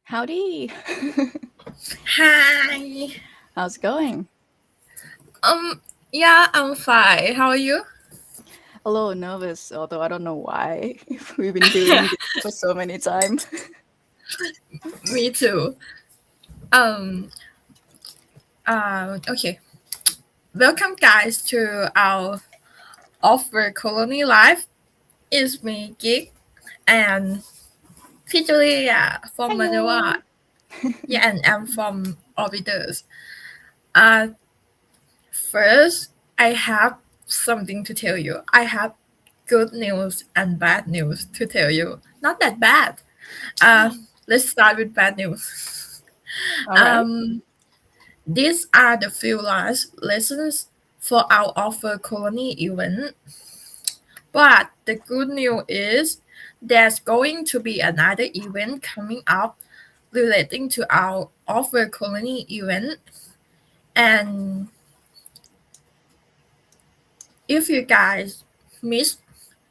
Howdy. Hi. How's it going? Yeah, I'm fine. How are you? A little nervous, although I don't know why. We've been doing this for so many times. Me too. Um. Okay. Welcome, guys, to our offer colony life. It's me, Geek, and Pizzeria from Manrva. Hello. Yeah, and I'm from Orbital. Uh, First, I have something to tell you. I have good news and bad news to tell you. Not that bad. Uh, let's start with bad news. All right. Um, These are the few last lessons for our offer colony event. But the good news is there's going to be another event coming up relating to our offer colony event. And if you guys miss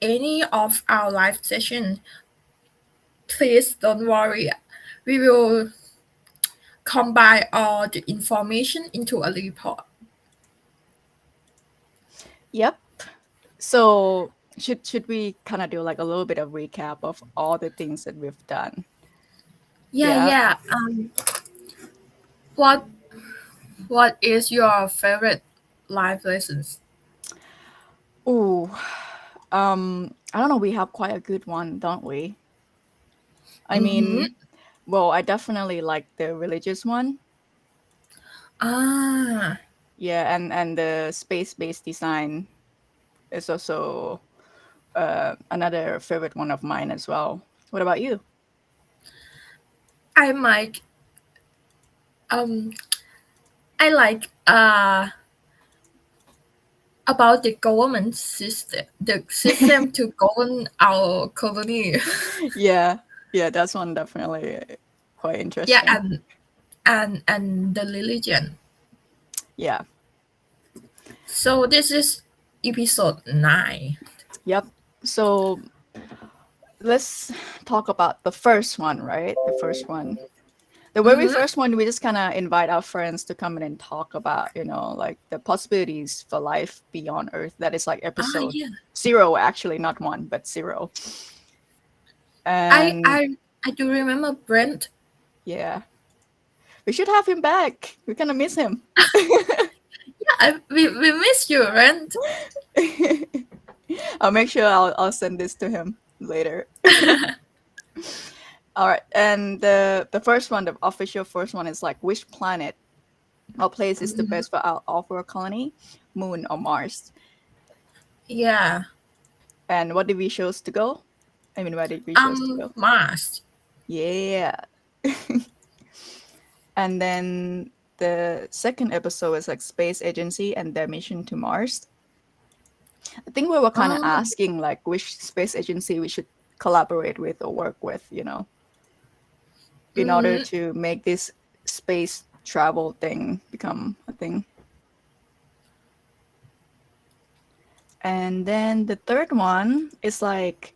any of our live session, please don't worry. We will combine all the information into a report. Yep. So should we kind of do like a little bit of recap of all the things that we've done? Yeah, Yeah. yeah. What What is your favorite life lessons? Ooh. I don't know. We have quite a good one, don't we? I Mm-hmm. mean, well, I definitely like the religious one. Ah, Yeah, and the space-based design is also another favorite one of mine as well. What about you? I like um I like about the government system, the system to govern our colony. Yeah, yeah, that's one definitely quite Yeah, interesting. and the religion. Yeah, So this is episode 9. yep. So let's talk about the first one, right? The first one. The very Mm-hmm. first one, we just kind of invite our friends to come in and talk about, like the possibilities for life beyond Earth. That is like Ah, episode yeah. 0, actually, not 1, but 0. I And I I do remember Brent. yeah, we should have him back. We kind of miss him. Yeah, we miss you, Brent. I'll make sure I'll send this to him later. All right, and the first one, the official first one, is like which planet or place is the Mhm. best for our off-world colony, Moon or Mars? Yeah. And what did we choose to go? I mean, where did we choose to go? Mars. Yeah. And then the second episode is like space agency and their mission to Mars. I think we were kind of Oh. asking like which space agency we should collaborate with or work with, in order Mm-hmm. to make this space travel thing become a thing. And then the third one is like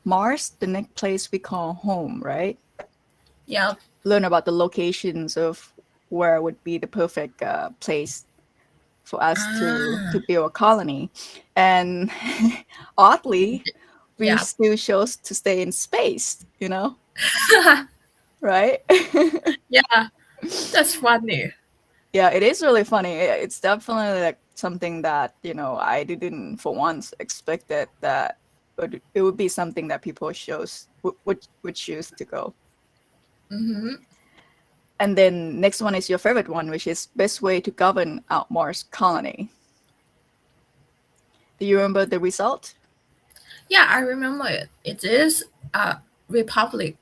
Mars, the next place we call home, right? Yep. Learn about the locations of where would be the perfect place for us to Ah. build a colony. And oddly, we Yep. still chose to stay in space, right? Yeah. That's funny. Yeah, it is really funny. It's definitely like something that, I didn't for once expected that it would be something that people would choose to go. Mm-hmm. And then next one is your favorite one, which is best way to govern our Mars colony. Do you remember the result? Yeah, I remember it. It is a republic.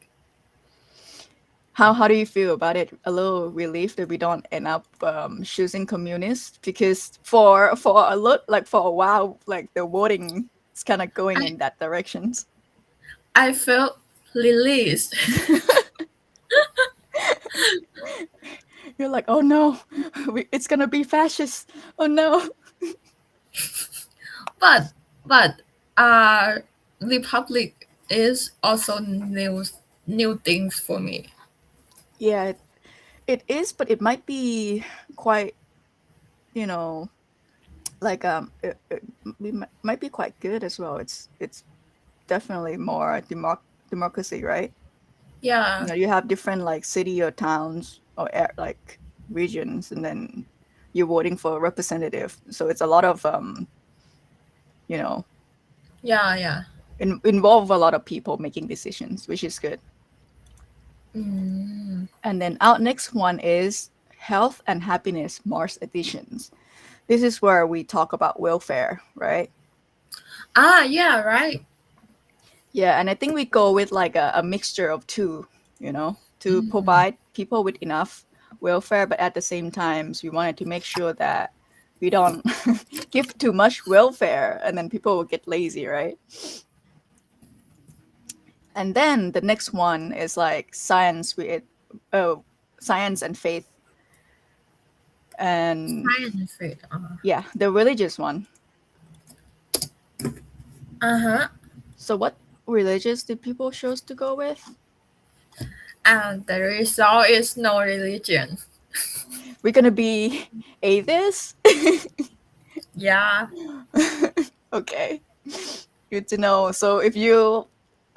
How do you feel about it? A little relief that we don't end up choosing communists, because for a lot, like for a while, like the voting it's kind of going I, in that directions. I felt released. You're like, oh no, it's gonna be fascist. Oh no. But uh Republic is also new things for me. Yeah, it is, but it might be quite, you know, like might be quite good as well. It's definitely more democracy, right? Yeah, You have different like city or towns or like regions, and then you're voting for a representative. So it's a lot of you know, yeah. involve a lot of people making decisions, which is good. Mm. And then our next one is health and happiness Mars editions. This is where we talk about welfare, right? Yeah, right. Yeah, and I think we go with like a mixture of two, to provide people with enough welfare, but at the same times, we wanted to make sure that we don't give too much welfare and then people will get lazy, right? And then the next one is like oh, science and faith, and Science fit. yeah, the religious one. Uh-huh. So what religious did people choose to go with? And the result is no religion. We're gonna be atheists. Yeah. Okay, good to know. So if you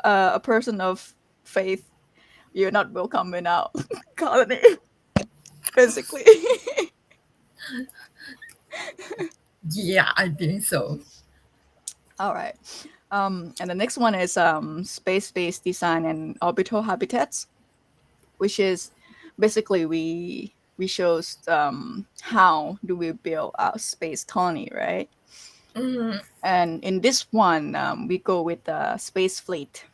a person of faith, you're not welcome in our colony, basically. Yeah, I think so. All right. And the next one is space-based design and orbital habitats, which is basically we shows how do we build our space colony, right? Mm, And in this one, we go with the space fleet,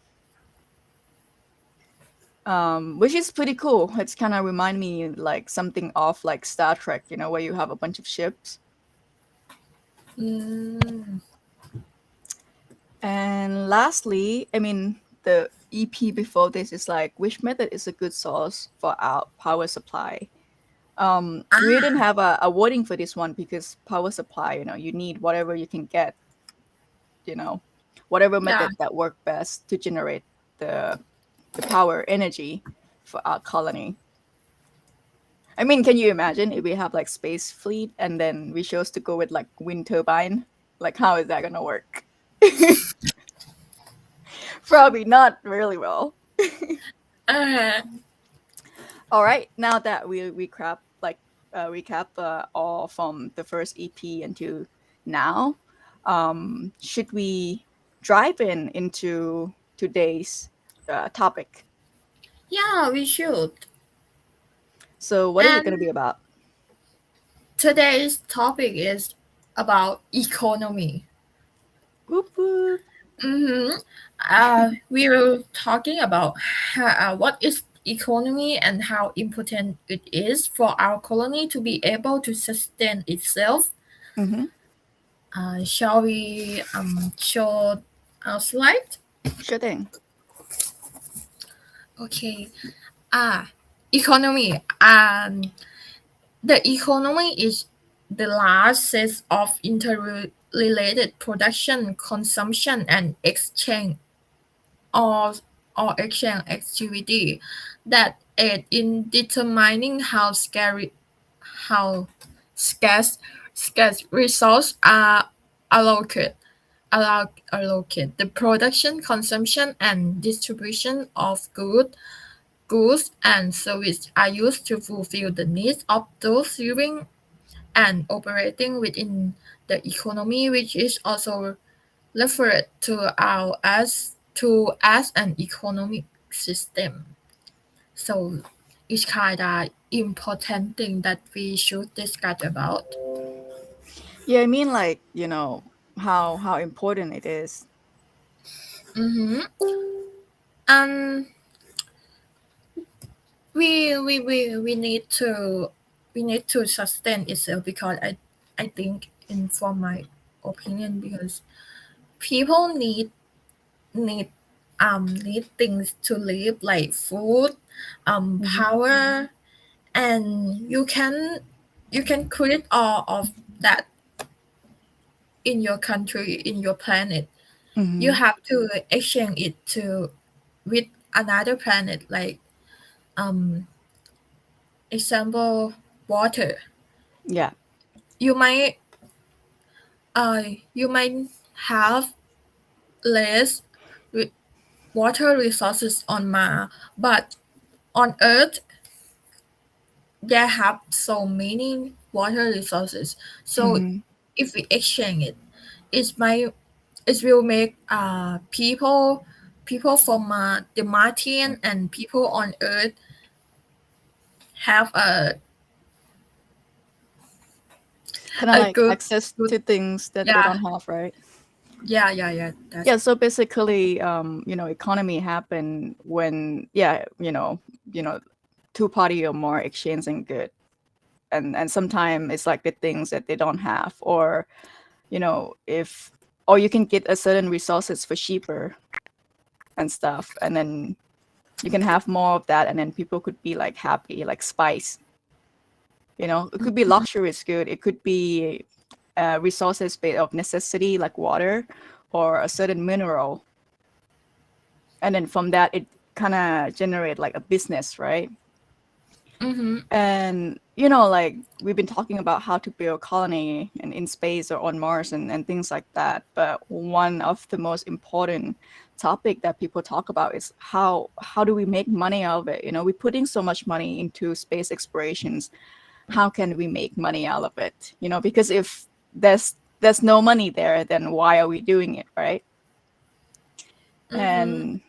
which is pretty cool. It's kind of remind me like something of like Star Trek, where you have a bunch of ships. mm. And lastly, I mean, the EP before this is like, which method is a good source for our power supply? We didn't have a wording for this one because power supply, you need whatever you can get, you know, whatever Yeah. method that work best to generate the power energy for our colony. I mean, can you imagine if we have like space fleet and then we chose to go with like wind turbine? Like, how is that gonna work? Probably not really well. Uh, All right, now that we recap all from the first EP until now, should we dive into today's topic? yeah, we should. So, what is it going to And be about? today's topic is about economy. Whoop whoop. Mm-hmm. We were talking about what is economy and how important it is for our colony to be able to sustain itself. Mm-hmm. Shall we show our slide? Sure thing. Okay. Ah, economy. The economy is the large set of interrelated production, consumption, and exchange or exchange activity that aid in determining how scarce scarce resources are allocated. Allocate the production, consumption, and distribution of goods and services are used to fulfill the needs of those living and operating within the economy, which is also referred to as an economic system. So it's kind of important thing that we should discuss about. Yeah, I mean, like, how important it is. Mm-hmm. And we need to sustain itself because I think in for my opinion because people need need things to live like food, Mm-hmm. power, and you can create all of that in your country, in your planet. You Mm-hmm. have to exchange it to with another planet, like um example, water. Yeah. You might you might have less re- water resources on Mars, but on Earth there have so many water resources. So Mm-hmm. if we exchange it, it might it will make people from the Martian and people on Earth have Kind of a like good access good to things that they yeah, don't have, right? yeah, Yeah, that's so basically, economy happen when, yeah, two party or more exchanging good, and sometimes it's like the things that they don't have, or if or you can get a certain resources for cheaper and stuff, and then you can have more of that, and then people could be like happy, like spice. It could be luxurious good. It could be resources based of necessity, like water or a certain mineral, and then from that it kind of generate like a business, right? mm-hmm, And like we've been talking about how to build colony and in space or on Mars and things like that, but one of the most important topic that people talk about is how do we make money out of it. We're putting so much money into space explorations. How can we make money out of it? Because if there's no money there, then why are we doing it, right? mm-hmm, And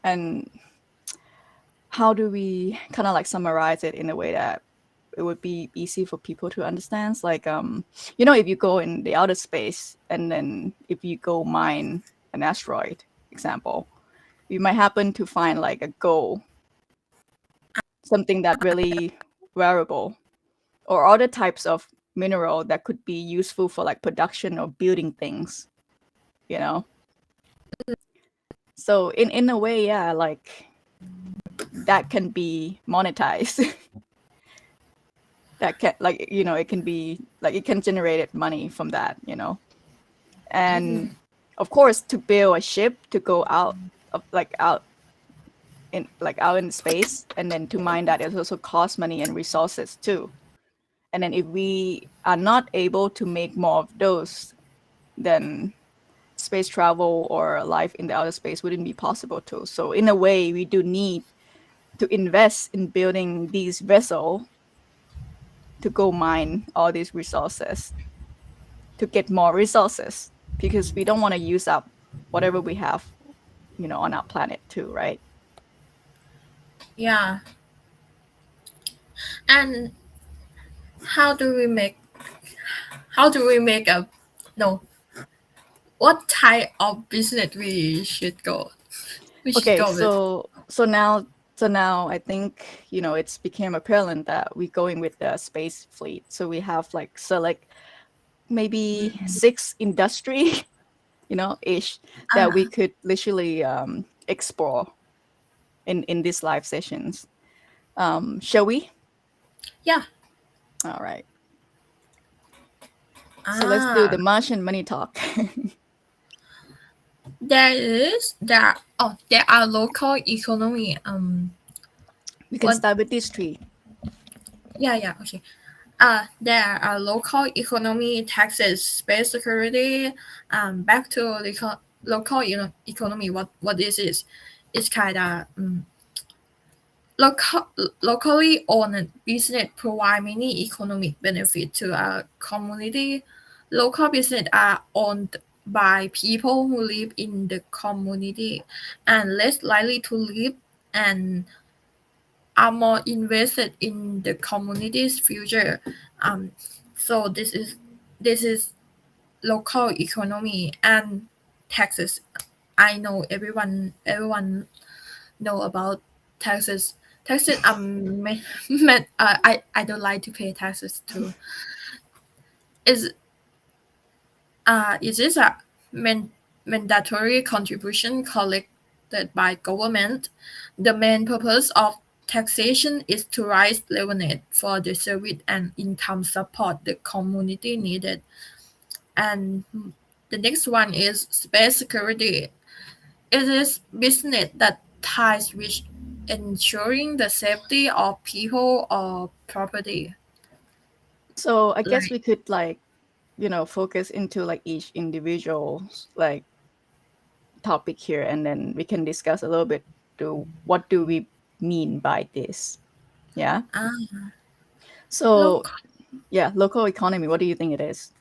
and how do we kind of like summarize it in a way that it would be easy for people to understand? It's like, if you go in the outer space and then if you go mine an asteroid, example, you might happen to find like a gold, something that really valuable, or other types of mineral that could be useful for like production or building things, you know? So in a way, yeah, like that can be monetized. That can, like, it can be like it can generate money from that. And of course, to build a ship to go out of like out in space, and then to mine that, it also costs money and resources too. And then if we are not able to make more of those, then space travel or life in the outer space wouldn't be possible too. So in a way, we do need to invest in building these vessels to go mine all these resources, to get more resources, because we don't want to use up whatever we have, on our planet too, right? yeah. And how do we make a no, what type of business we should Okay, go with? so now I think it's became apparent that we're going with the space fleet. So we have like select maybe 6 industry, ish, that we uh could literally explore in these live sessions. Shall we? yeah. All right. So let's do ah the Martian money talk. there are local economy, We can what start with these three. yeah, okay. There are local economy, taxes, space security. Back to local economy. What is it? It's kind of local locally owned business provide many economic benefit to a community. Local business are owned by people who live in the community and less likely to live and are more invested in the community's future. Um, so this is local economy and taxes. I know everyone know about taxes. Taxes are meant. I don't like to pay taxes too. Is is this a meant mandatory contribution collected by government. The main purpose of taxation is to raise revenue for the service and income support the community needed. And the next one is space security. It is business that ties with ensuring the safety of people or property. So I guess Like, we could like, focus into like each individual's like topic here, and then we can discuss a little bit to what do we mean by this. Yeah. So look, yeah, local economy. What do you think it is?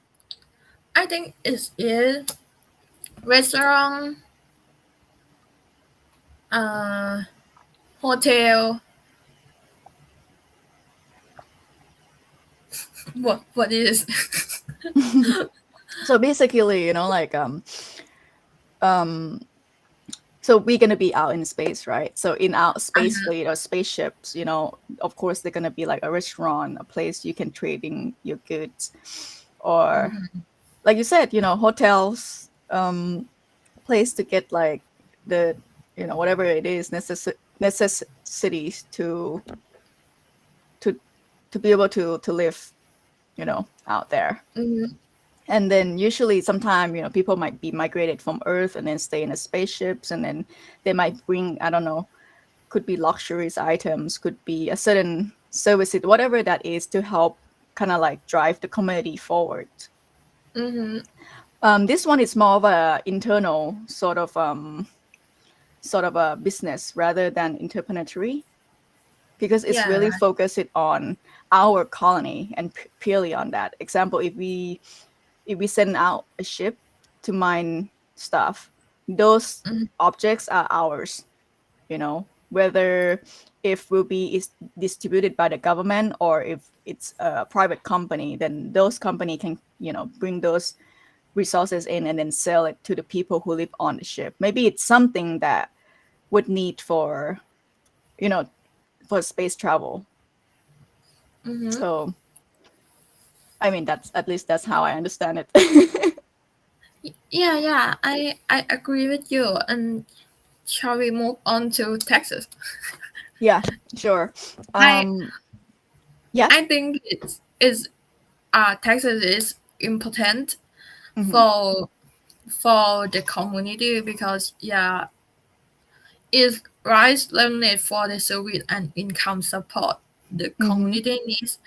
I think it is restaurant, uh, hotel. What is? So basically, um so we're gonna be out in space, right? So in our space fleet or spaceships, of course they're gonna be like a restaurant, a place you can trading your goods, or like you said, hotels, place to get like the whatever it is necessities to to be able to live, out there. Mhm, And then usually sometime, people might be migrated from Earth and then stay in the spaceships, and then they might bring, I don't know, could be luxurious items, could be a certain services, whatever that is, to help kind of like drive the community forward. mhm. This one is more of a internal sort of a business rather than interplanetary, because it's Yeah. really focused on our colony and purely on that. Example, if we send out a ship to mine stuff, those Mhm, objects are ours. Whether if will be is distributed by the government or if it's a private company, then those company can bring those resources in and then sell it to the people who live on the ship. Maybe it's something that would need you know for space travel. mhm. So I mean, that's at least that's how I understand it. Yeah, yeah. I agree with you. And shall we move on to Texas? Yeah, sure. I um yeah. I think Texas is important Hmm. for the community because it rise lemonade for the service and income support the Hmm. community needs.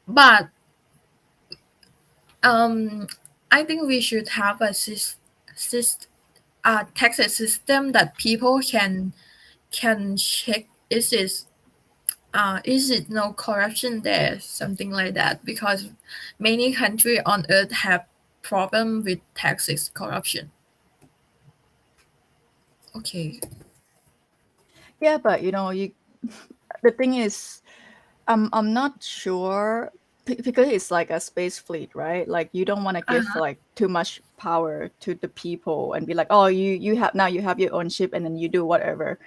But um, I think we should have a tax system that people can check is it no corruption there, something like that, because many countries on earth have problem with taxes corruption. Okay. Yeah, but the thing is, I'm not sure, because it's like a space fleet, right? Like you don't want to give Uh-huh. like too much power to the people and be like, oh, you have your own ship and then you do whatever.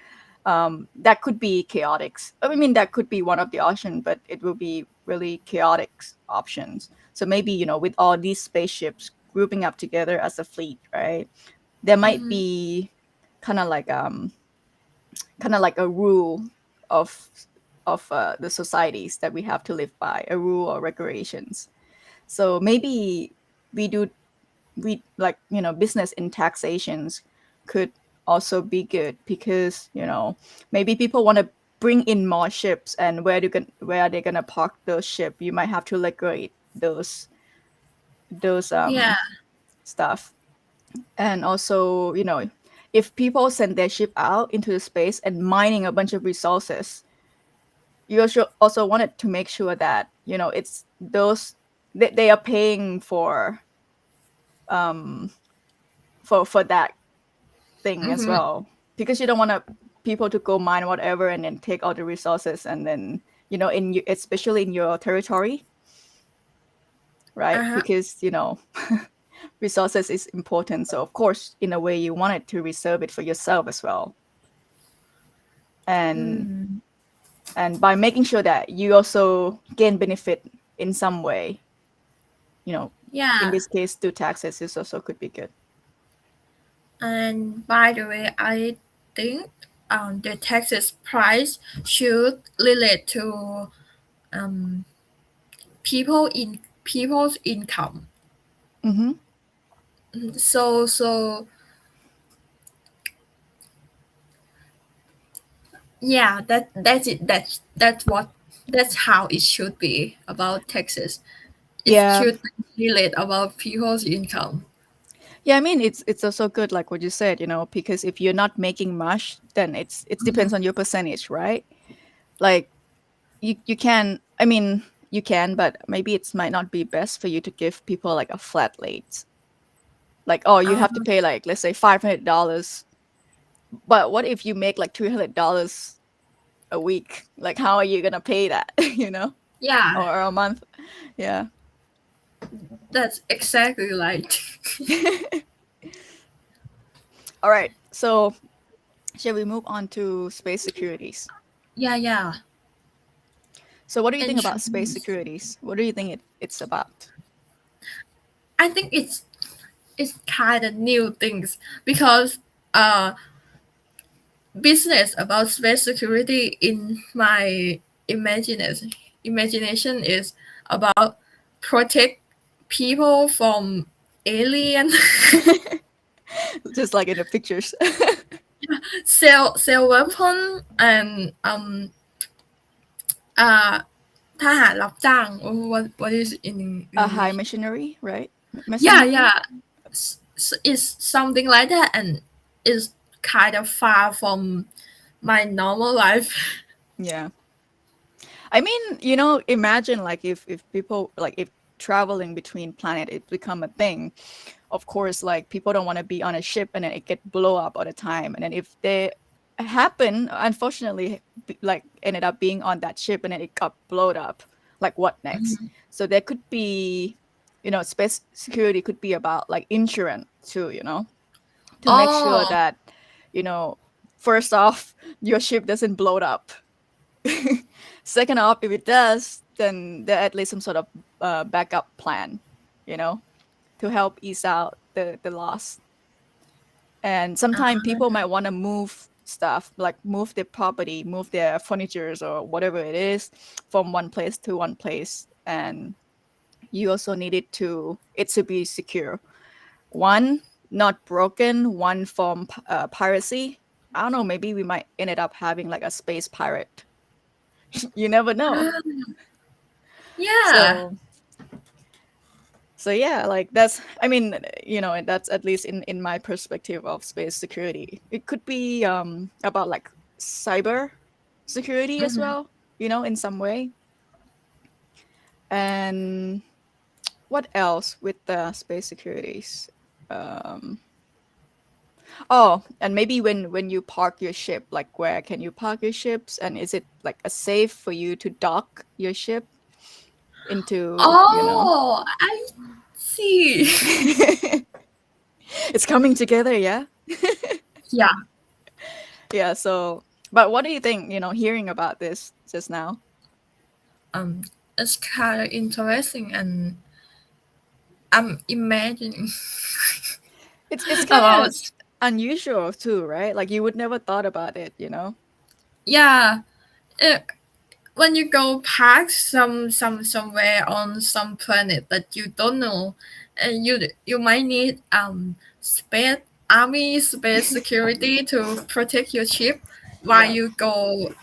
That could be chaotic. I mean, that could be one of the options, but it will be really chaotic options. So maybe, with all these spaceships grouping up together as a fleet, right? There might Mm-hmm. be kind of like a rule of the societies that we have to live by, a rule or regulations. So maybe we do we like business in taxations could also be good, because maybe people want to bring in more ships, and where are they gonna park those ships? You might have to regulate those Yeah. stuff. And also, if people send their ship out into the space and mining a bunch of resources, you also wanted to make sure that it's those they are paying um for that thing as Mm-hmm. well, because you don't want people to go mine whatever and then take all the resources, and then especially in your territory, right? Uh-huh. Because resources is important, so of course in a way you wanted to reserve it for yourself as well. and Mm. and by making sure that you also gain benefit in some way, you know in Yeah. this case through taxes, is also could be good. And by the way, I think the taxes price should relate to um, people's income. Mm-hmm. So yeah, that's it. That's how it should be about taxes. It Yeah. should relate about people's income. Yeah, I mean it's also good like what you said, because if you're not making much, then it depends on your percentage, right? Like you can, I mean, you can, but maybe it might not be best for you to give people like a flat rate. Like, oh, you have to Um, pay like let's say $500. But what if you make like $300 a week? Like how are you gonna pay that, yeah, or a month? Yeah. that's exactly right. All right. So shall we move on to space securities? Yeah, yeah. So what do you think about space Insurance. securities? What do you think it's about? I think it's kind of new things because uh business about space security in my imagination is about protect people from alien, Just like in the pictures. sell weapon and uh ทหารรับจ้าง what is in A high English. machinery, right? Yeah, Mercenary? yeah. It's something like that, and it's kind of far from my normal life. Yeah. I mean, imagine like if people like if traveling between planet it become a thing. Of course, like people don't want to be on a ship and then it get blow up all the time. And then if they happen, unfortunately, like ended up being on that ship and then it got blowed up. Like what next? So there could be, space security could be about like insurance too, to make sure Oh, that, you know, first off, your ship doesn't blow up. Second off, if it does, then there at least some sort of backup plan, you know, to help ease out the loss. And sometimes people might want to move stuff, like move their property, move their furnitures or whatever it is from one place to one place. And you also need it to be secure. One, not broken. One from piracy. I don't know. Maybe we might ended up having like a space pirate. You never know. yeah. So yeah, like that's, I mean, that's at least in my perspective of space security. It could be about like cyber security as well, in some way. And what else with the space securities? Um, oh, and maybe when you park your ship, like where can you park your ships, and is it like a safe for you to dock your ship into. Oh, I see. It's coming together, yeah. Yeah. Yeah, so but what do you think, hearing about this just now? Um, it's kind of interesting, and I'm imagining It's kind of about unusual too, right? Like you would never thought about it. yeah. Uh, when you go past somewhere on some planet that you don't know, and you might need space army space security to protect your ship while Yeah. you go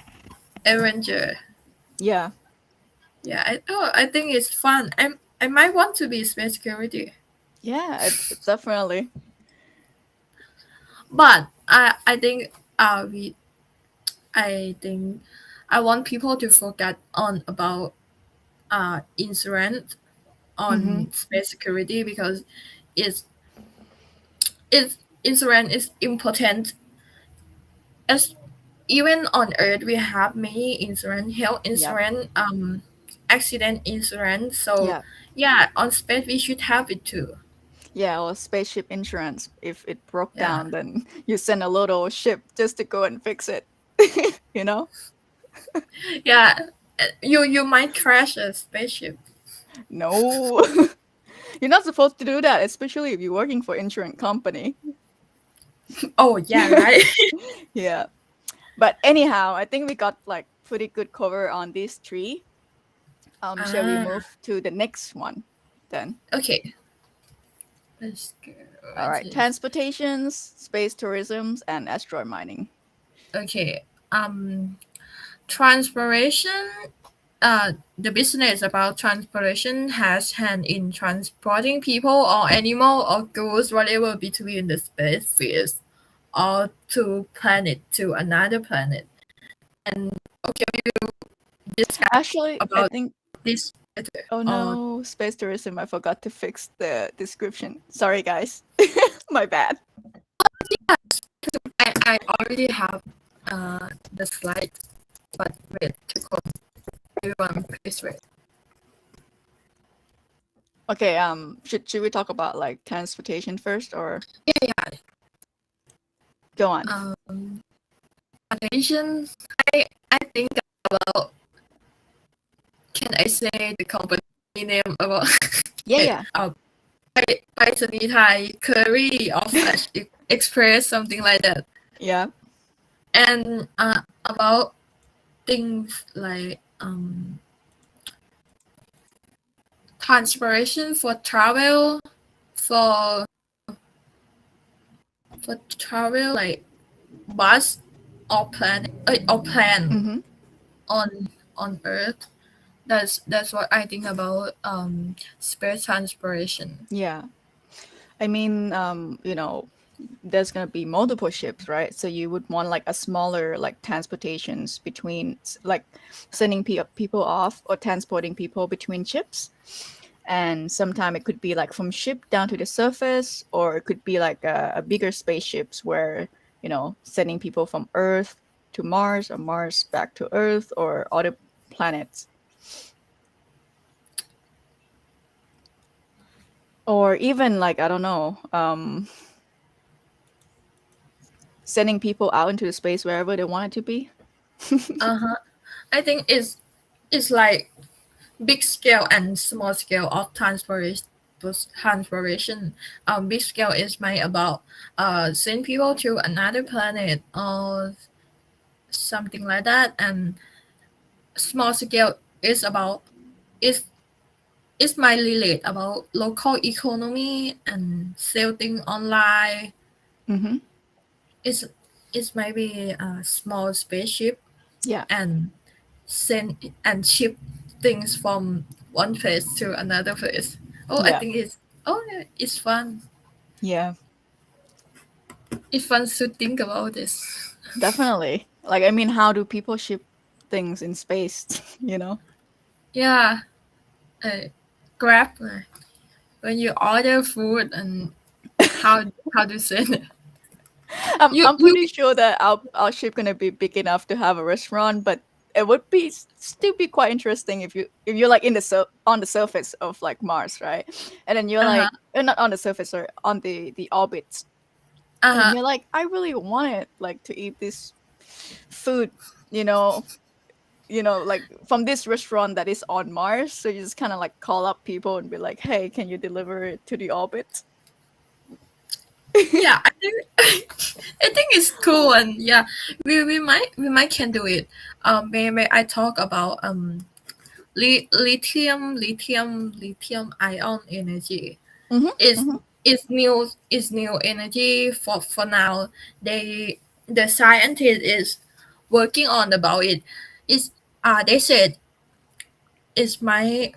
adventure. Yeah. Yeah, I think it's fun. I might want to be space security, Yeah, it's definitely. but I think we I think I want people to focus on about insurance Mhm. on space security because it's it's insurance is important. As even on Earth, we have many insurance, health Yeah. insurance, accident insurance. So Yeah. yeah, on space we should have it too. Yeah, or spaceship insurance. If it broke Yeah, down, then you send a little ship just to go and fix it. you know? yeah. You might crash a spaceship. No. You're not supposed to do that, especially if you're working for insurance company. Oh yeah, right. Yeah. But anyhow, I think we got like pretty good cover on these three. Shall we Ah, move to the next one then? okay. Let's go. All What right. is Transportations, space tourism, and asteroid mining. okay? Transportation. The business about transportation has hand in transporting people or animal or goods, whatever, between the space fields or to planet to another planet. And okay, we will discuss Actually, I about think. this better. Oh Or no, space tourism. I forgot to fix the description. Sorry, guys. My bad. I already have the slide, but wait to close. Everyone, please wait. Okay. Should we talk about like transportation first, or Yeah, go on? attention. I think about. Can I say the company name about Yeah, it? yeah, ไปรษณีย์ไทย Curry or Flash Express, something like that. yeah. And about things like transportation for travel, for travel like bus or plane Mm-hmm. on Earth. That's what I think about space transportation. Yeah. I mean, there's gonna be multiple ships, right? So you would want like a smaller like transportations between like sending people off or transporting people between ships. And sometime it could be like from ship down to the surface, or it could be like a bigger spaceships where sending people from Earth to Mars or Mars back to Earth or other planets. Or even like I don't know, sending people out into the space wherever they want it to be. I think it's like big scale and small scale of transportation. Big scale is made about send people to another planet or something like that, and small scale is about is might relate about local economy and selling online. Mm-hmm. It's maybe a small spaceship Yeah, and send and ship things from one place to another place. Oh, I yeah, think yeah, it's fun. yeah, It's fun to think about this. definitely. Like, I mean, how do people ship things in space? You know? Yeah, Grab when you order food and how to send it. I'm You pretty sure that our ship gonna be big enough to have a restaurant, but it would be still be quite interesting if you're like on the surface of like Mars, right? And then you're uh-huh like, not on the surface or on the orbit, and then uh-huh you're like, I really wanted like to eat this food, you know, like from this restaurant that is on Mars. So you just kind of like call up people and be like, hey, can you deliver it to the orbit? yeah, I think I think it's cool, and yeah, we might can do it. Maybe I talk about lithium ion energy. Mm-hmm, is mm-hmm. is new energy for now. The scientist is working on about it. Is they said it might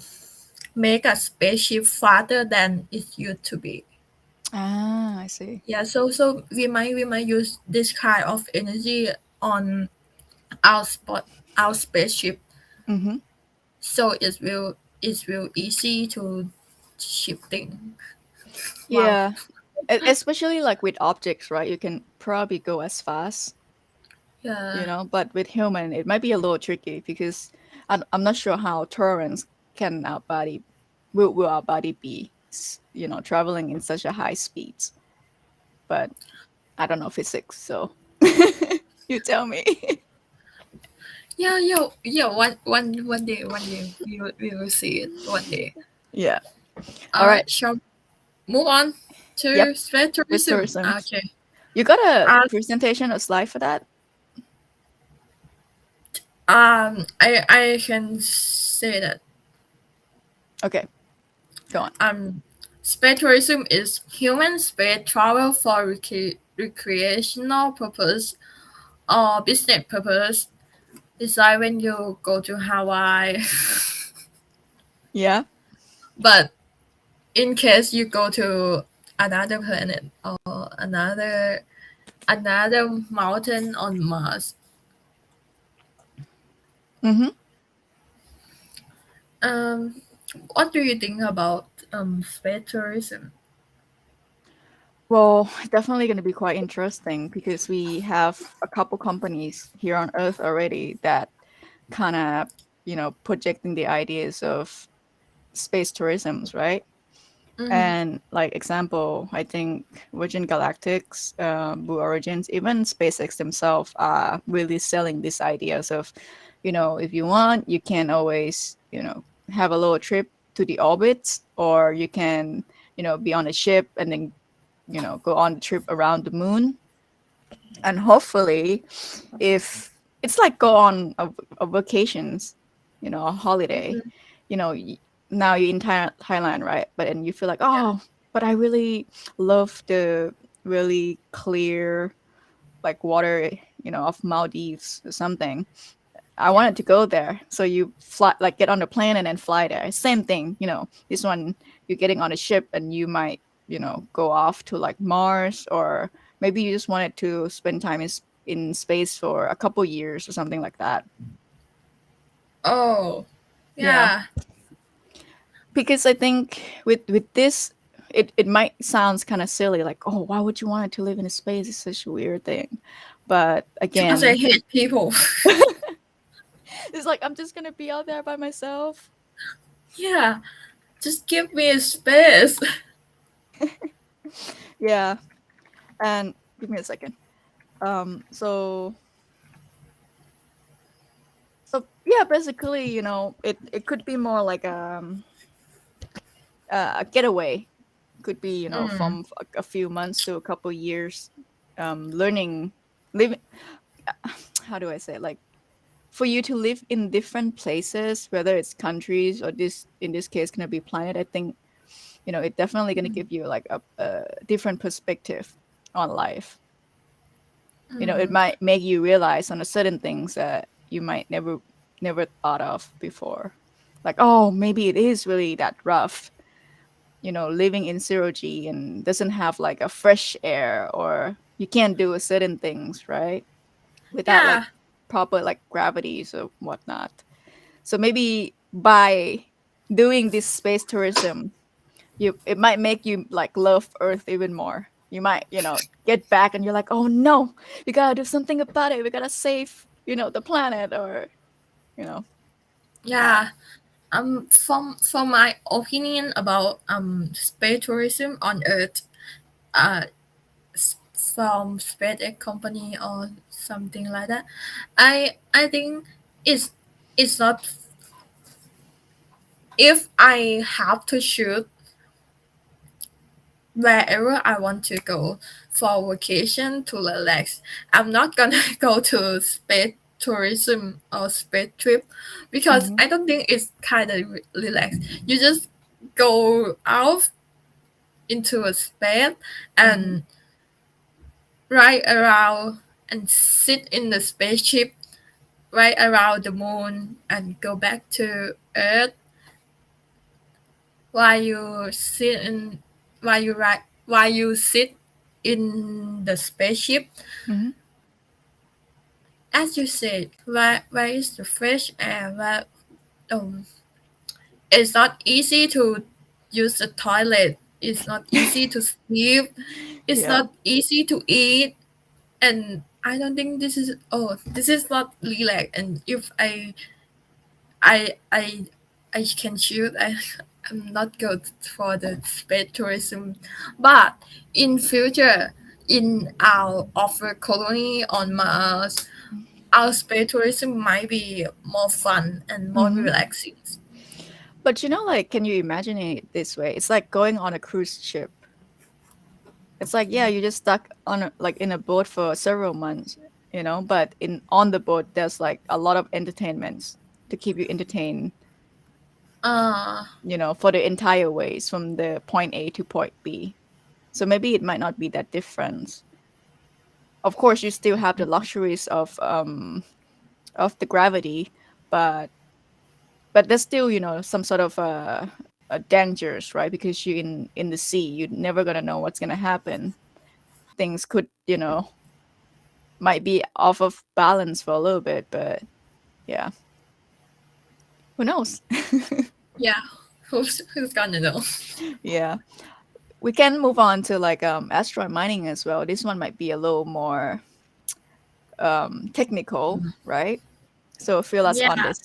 make a spaceship farther than it used to be. Ah, I see. Yeah, so we might use this kind of energy on our our spaceship, Mm-hmm. so it will easy to ship thing. Wow. Yeah. Especially like with objects, right? You can probably go as fast, Yeah. but with human, it might be a little tricky because I'm not sure how tolerance can our body, will our body be, traveling in such a high speeds. But I don't know physics, so you tell me. Yeah. One day we will see it one day. Yeah. All right. Shall move on Yep. to space With tourism. tourism. Okay. You got a Uh, presentation or slide for that? I can say that Okay, go on. um, space tourism is human space travel for recreational purpose or business purpose. It's like when you go to Hawaii, Yeah. but in case you go to another planet or another mountain on Mars. Mm-hmm. Um, what do you think about space tourism? Well, definitely going to be quite interesting because we have a couple companies here on Earth already that kind of, projecting the ideas of space tourisms, right? Mm-hmm. And like example, I think Virgin Galactic's Blue Origins, even SpaceX themselves are really selling these ideas of, if you want, you can always, have a little trip to the orbits, or you can, be on a ship and then, go on the trip around the moon. And hopefully, if it's like go on a vacations, a holiday, you know, y- now you're in Thailand, right? But and you feel like, oh, but I really love the really clear like water, of Maldives or something. I Yeah. wanted to go there. So you fly, like get on the plane and then fly there. Same thing, this one you're getting on a ship and you might, go off to like Mars, or maybe you just wanted to spend time in space for a couple years or something like that. Oh, Yeah. yeah. Because I think with this, it might sounds kind of silly, like, oh, why would you want to live in space? It's such a weird thing. But Because I again, hate people. it's like I'm just gonna be out there by myself. Yeah, just give me a space. Yeah. And give me a second. So yeah, basically, it could be more like a getaway. Could be, Mm. from a few months to a couple years, learning, living. How do I say it? Like for you to live in different places, whether it's countries or this in this case gonna be planet. I think it definitely gonna give you like a different perspective on life. It Mm. might make you realize on a certain things that you might never thought of before, like, oh, maybe it is really that rough, living in 0G and doesn't have like a fresh air, or you can't do certain things right without like Yeah, proper like gravities or whatnot. So maybe by doing this space tourism, it might make you like love Earth even more. You might, get back and you're like, oh no, we gotta do something about it. We gotta save, the planet, or you know, uh, yeah. From my opinion about space tourism on Earth, uh, from SpaceX company or something like that, I think it's it's not. If I have to choose wherever I want to go for vacation to relax, I'm not gonna go to space tourism or space trip because hmm I don't think it's kind of relaxed. You just go out into a space hmm and ride around and sit in the spaceship, ride around the moon and go back to Earth while you sit in while you sit in the spaceship. hmm As you said, where is the fresh air? Um, it's not easy to use the toilet. It's not easy to sleep. It's yeah. not easy to eat. And I don't think this is not relax. And if I I I can choose, I'm not good for the space tourism. But in future, in our offer colony on Mars, our space tourism might be more fun and more hmm relaxing. But like, can you imagine it this way? It's like going on a cruise ship. It's like, yeah, you just stuck on like in a boat for several months, but in on the boat there's like a lot of entertainments to keep you entertained, Uh, for the entire ways from the point A to point B. So maybe it might not be that different. Of course, you still have the luxuries of the gravity, but there's still some sort of dangers, right? Because you in the sea, you're never gonna know what's gonna happen. Things could might be off of balance for a little bit, but yeah, who knows? yeah, who's gonna know? Yeah, we can move on to like asteroid mining as well. This one might be a little more technical, right? So feel us on Yeah. this.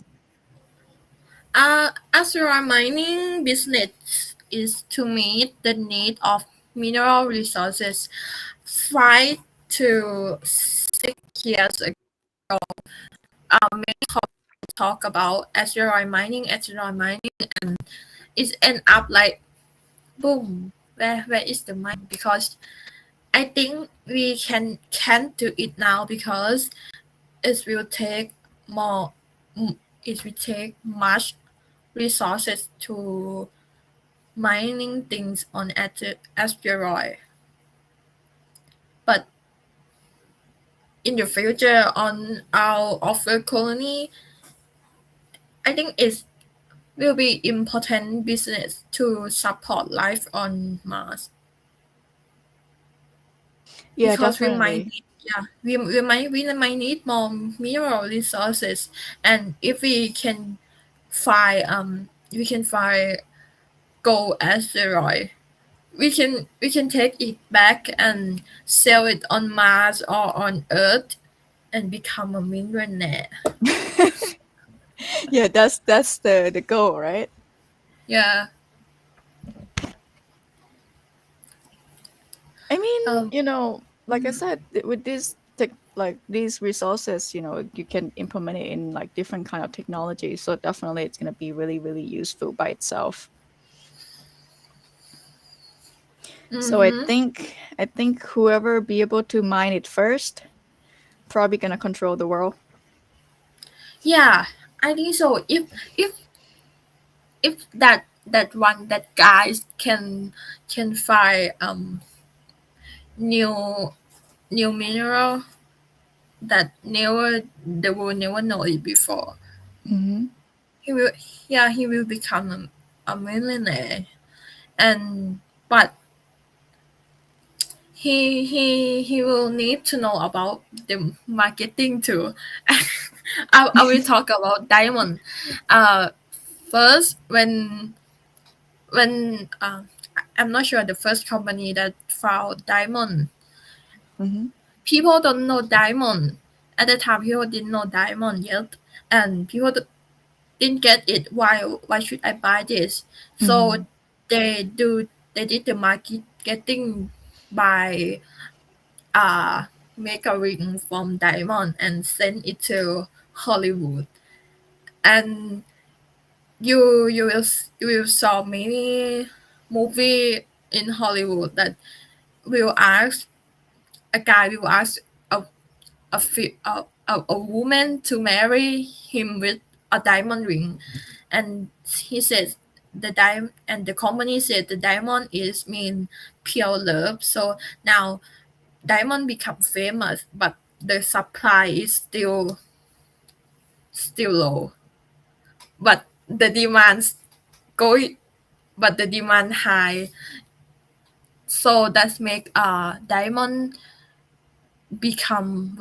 Asteroid mining business is to meet the need of mineral resources. 5 to 6 years ago, many talk about asteroid mining, and it end up like boom. Where is the mine? Because I think we can't do it now because it will take more. It will take much resources to mining things on asteroid. But in the future, on our offer colony, I think it will be important business to support life on Mars Yeah, because we might definitely. need, yeah, we might need more mineral resources, and if we can find gold asteroid, we can take it back and sell it on Mars or on Earth and become a millionaire. Yeah, that's the goal, right? Yeah. I mean, Um. like I said, with this like these resources, you can implement it in like different kind of technology. So definitely, it's gonna be really, really useful by itself. So Mm-hmm. I think whoever be able to mine it first, probably gonna control the world. Yeah, I think so. If that guys can find new new mineral that never they will never know it before. Hmm. He will, yeah, he will become a millionaire. And but he will need to know about the marketing too. I will talk about diamond. Uh, First, when I'm not sure the first company that found diamond, Hmm. people don't know diamond. At the time, people didn't know diamond yet, and people didn't get it. Why should I buy this? So Hmm. they did the marketing by uh make a ring from diamond and send it to Hollywood. And you will saw many movie in Hollywood that will ask a guy will ask a a woman to marry him with a diamond ring, and he says the company said the diamond is mean pure love. So now diamond become famous, but the supply is still low, but the demands go but the demand high, so that make diamond become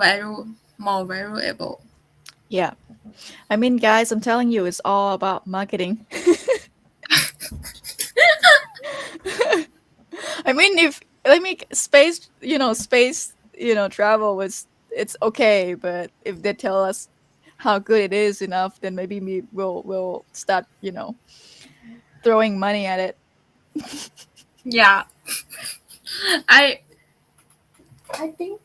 more valuable. Yeah, I mean, guys, I'm telling you, it's all about marketing. I mean, if I mean space, space, travel was it's okay, but if they tell us how good it is enough, then maybe we'll start, throwing money at it. Yeah, I I think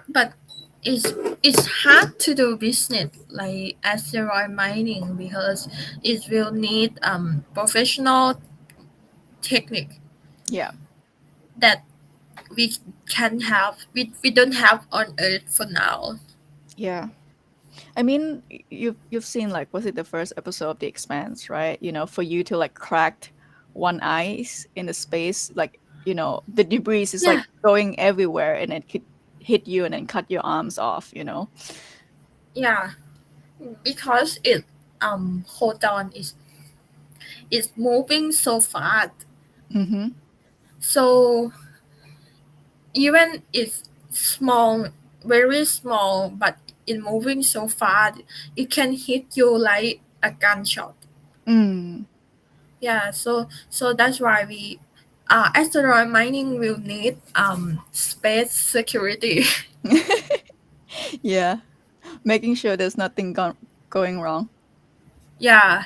but it's it's hard to do business like asteroid mining because it will need professional technique. Yeah. that we can have we don't have on Earth for now. Yeah. I mean, you've seen like was it the first episode of The Expanse, right? For you to like crack one ice in the space, like the debris is Yeah, like going everywhere, and it could hit you and then cut your arms off. yeah, because it hold on is moving so fast. Mm-hmm. So even if small, very small, but it moving so fast, it can hit you like a gunshot. Mm. Yeah, so that's why we asteroid mining will need space security. Yeah, making sure there's nothing going wrong. Yeah.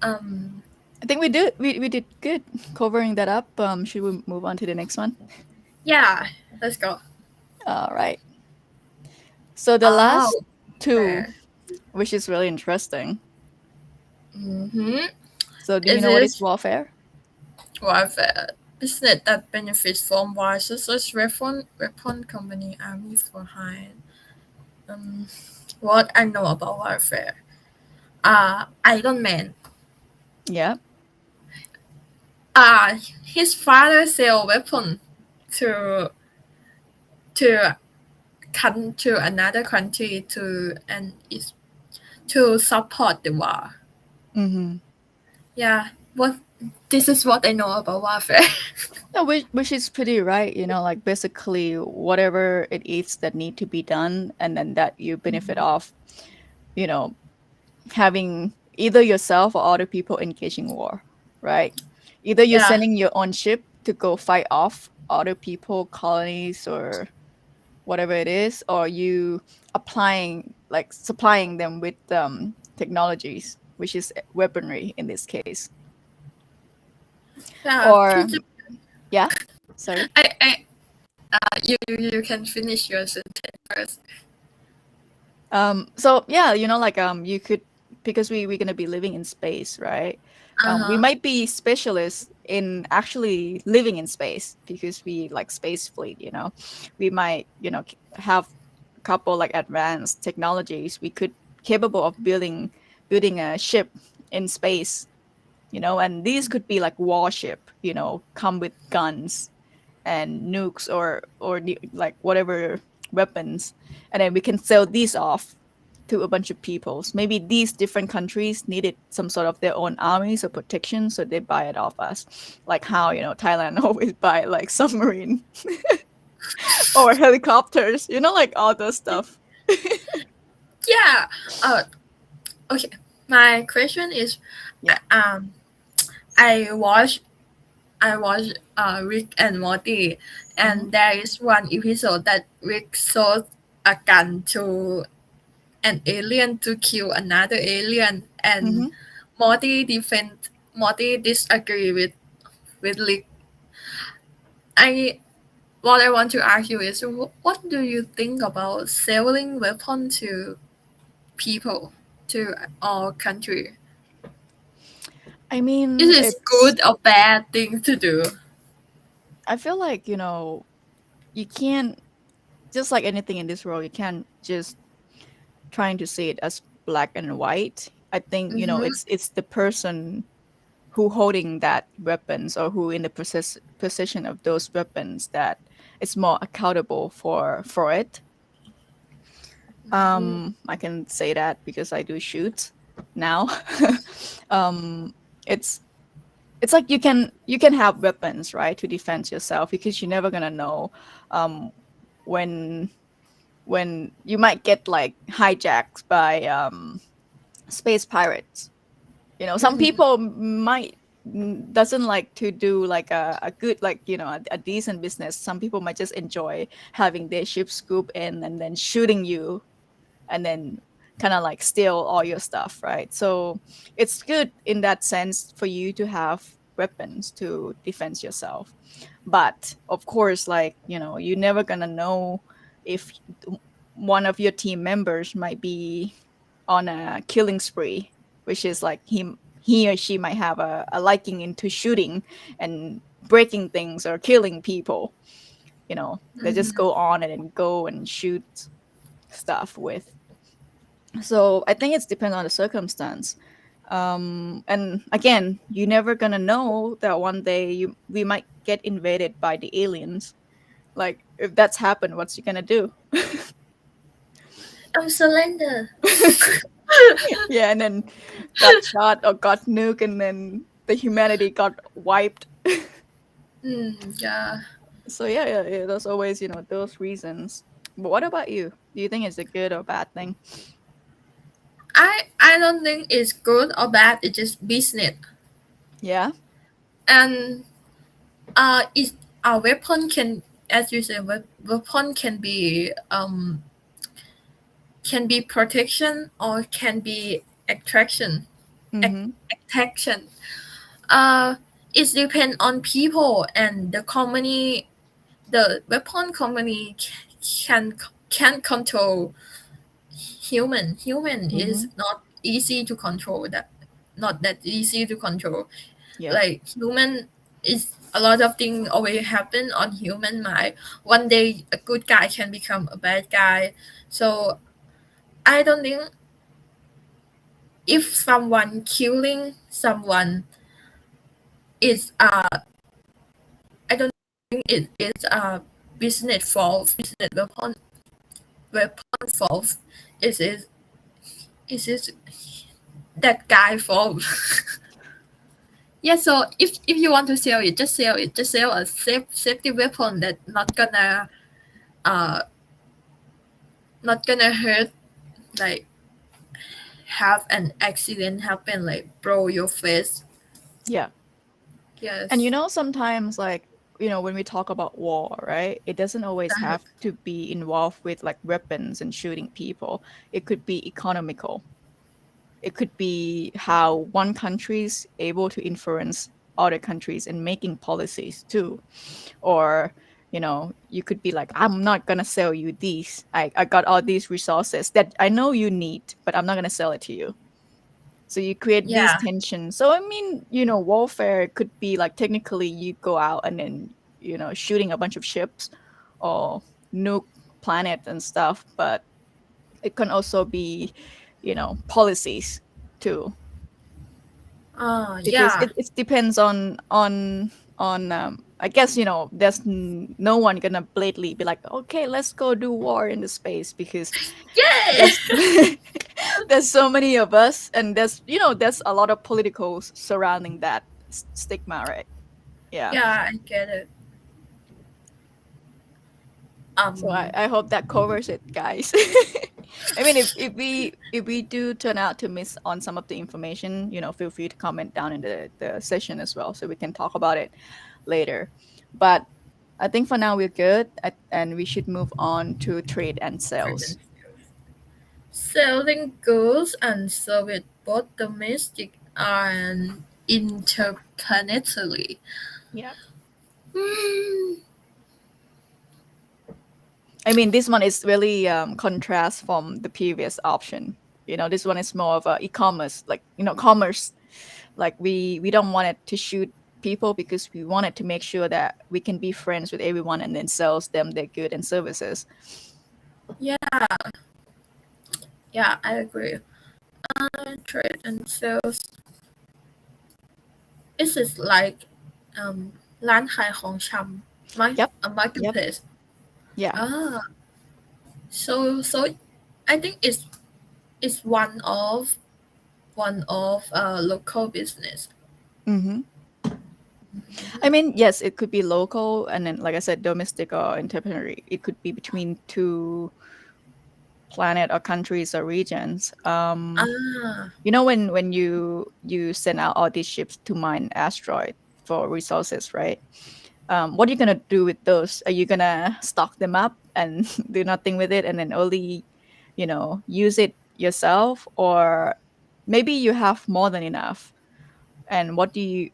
Um I think we did good covering that up. Should we move on to the next one? yeah, let's go. All right. So the last Oh, two, fair. which is really interesting. Mm-hmm. So do you It know what is is warfare? warfare. Business that benefits from war such as weapon company army for hire. Um what I know about warfare. Iron Man. Yeah. His father sell weapon to to come to another country to and is to support the war. Mm-hmm. Yeah, what this is what I know about warfare. No, which is pretty right. Like basically whatever it is that need to be done, and then that you benefit off. You know, having either yourself or other people engaging war, right? Either you're Yeah, sending your own ship to go fight off other people, colonies, or whatever it is, or you applying like supplying them with technologies, which is weaponry in this case. yeah. Or yeah, sorry. You can finish your sentence first. So yeah, like you could, because we're gonna be living in space, right? Uh We huh. might be specialists in actually living in space because we like space fleet. We might have a couple like advanced technologies. We could capable of building a ship in space. And these could be like warship. Come with guns and nukes or like whatever weapons, and then we can sell these off to a bunch of peoples. Maybe these different countries needed some sort of their own armies or protection, so they buy it off us, like how Thailand always buy like submarine or helicopters, like all those stuff. Yeah. Uh. Okay. My question is, Yeah. I watch Rick and Morty, Hmm. and there is one episode that Rick sold a gun to an alien to kill another alien, and Hmm. Morty disagree with Rick. I what I want to ask you is, what do you think about selling weapons to people, to our country? I Is mean, it it's good or bad thing to do? I feel like you can't, just like anything in this world, you can't just trying to see it as black and white. I think Mm-hmm. it's the person who holding that weapons, or who in the position of those weapons, that is more accountable for it. Mm-hmm. I can say that because I do shoot now. um it's it's like you can have weapons, right, to defend yourself, because you're never gonna know um when you might get like hijacked by space pirates. Some Mm-hmm. people might doesn't like to do like a good, like a decent business. Some people might just enjoy having their ship scoop in and then shooting you, and then kind of like steal all your stuff, right? So it's good in that sense for you to have weapons to defend yourself. But of course, like you're never gonna know if one of your team members might be on a killing spree, which is like he or she might have a liking into shooting, and breaking things or killing people. They just Mhm. go on and go and shoot stuff with. So I think it's depends on the circumstance. And again, you're never gonna know that one day we might get invaded by the aliens. Like if that's happened, what's you gonna do? I'm surrender. Yeah, and then got shot or got nuked, and then the humanity got wiped. Yeah. So yeah, there's always those reasons. But what about you? Do you think it's a good or bad thing? I don't think it's good or bad. It's just business, Yeah. and it our weapon can, as you said, weapon can be protection or can be attraction, Mm-hmm. attraction. Uh, it depends on people and the company. The weapon company can can control human. Human Mm-hmm. is not easy to control. That not that easy to control. Yeah. Like human is a lot of things always happen on human mind. One day a good guy can become a bad guy. So I don't think if someone killing someone is I don't think it is a business fault, business weapon fault. It is that guy fault. Yeah, so if you want to sell it, just sell it. Just sell a safety weapon that uh not gonna hurt, like have an accident happen, like blow your face. Yeah. And Yes. sometimes like when we talk about war, right? It doesn't always have to be involved with like weapons and shooting people. It could be economical. It could be how one country's able to influence other countries in making policies too. Or you could be like, I'm not gonna sell you these. I got all these resources that I know you need, but I'm not gonna sell it to you. So you create these Yeah. tensions. So I mean, warfare could be like technically you go out and then shooting a bunch of ships or nuke planet and stuff, but it can also be policies too, because Yeah. it depends on I guess there's no one gonna blatantly be like, okay, let's go do war in the space, because Yeah. there's there's so many of us, and there's a lot of politicals surrounding that stigma, right? Yeah. Yeah, I get it. So I, Um, I hope that covers it, guys. I mean, if we do turn out to miss on some of the information, feel free to comment down in the session as well, so we can talk about it later. But I think for now we're good, and we should move on to trade and sales. selling goods and service both domestic and interplanetary. Yeah. Hmm. I mean, this one is really contrast from the previous option. This one is more of a e-commerce, like commerce. Like we don't want it to shoot people, because we wanted to make sure that we can be friends with everyone and then sells them their good and services. Yeah, yeah, I agree. Trade and sales. This is like ร้านขายของชำ Yep. a Yep. marketplace. Yeah. Ah, so I think it's one of local business. Mm-hmm. I mean, yes, it could be local, and then, like I said, domestic or interplanetary. It could be between two planet or countries or regions. Ah, When you send out all these ships to mine asteroid for resources, right? What are you gonna do with those? Are you gonna stock them up and do nothing with it, and then only, use it yourself, or maybe you have more than enough, and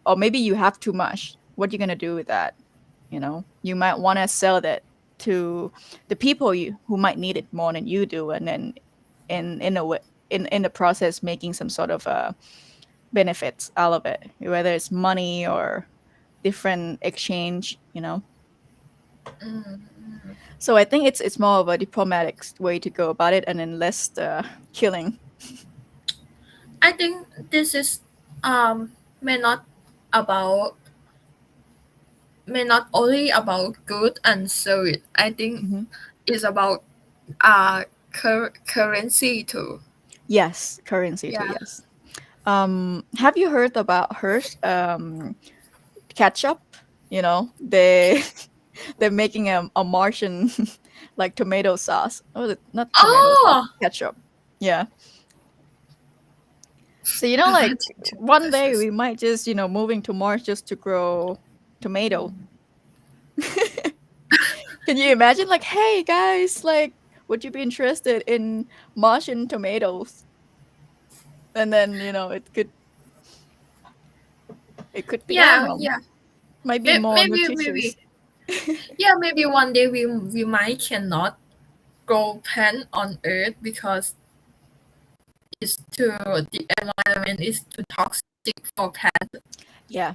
or maybe you have too much. What are you gonna do with that? You might want to sell that to the people who might need it more than you do, and then in a way, in the process, making some sort of benefits out of it, whether it's money or different exchange, you know. Mm. So I think it's more of a diplomatic way to go about it, and then less killing. I think this is may not about may not only about good and service. I think Hmm. it's about currency too. Yes, currency too. Yeah. Yes. Have you heard about hers? Ketchup. You know, they're making a Martian like tomato sauce. Oh, not tomato sauce, Oh, ketchup. Yeah. So like one this day is we might just moving to Mars just to grow tomato. Can you imagine? Like, hey guys, like, would you be interested in Martian tomatoes? And then it could be, I don't yeah, know, yeah. might be more Maybe nutritious. yeah, maybe one day we might cannot grow plant on Earth because it's too the environment is too toxic for plant. Yeah.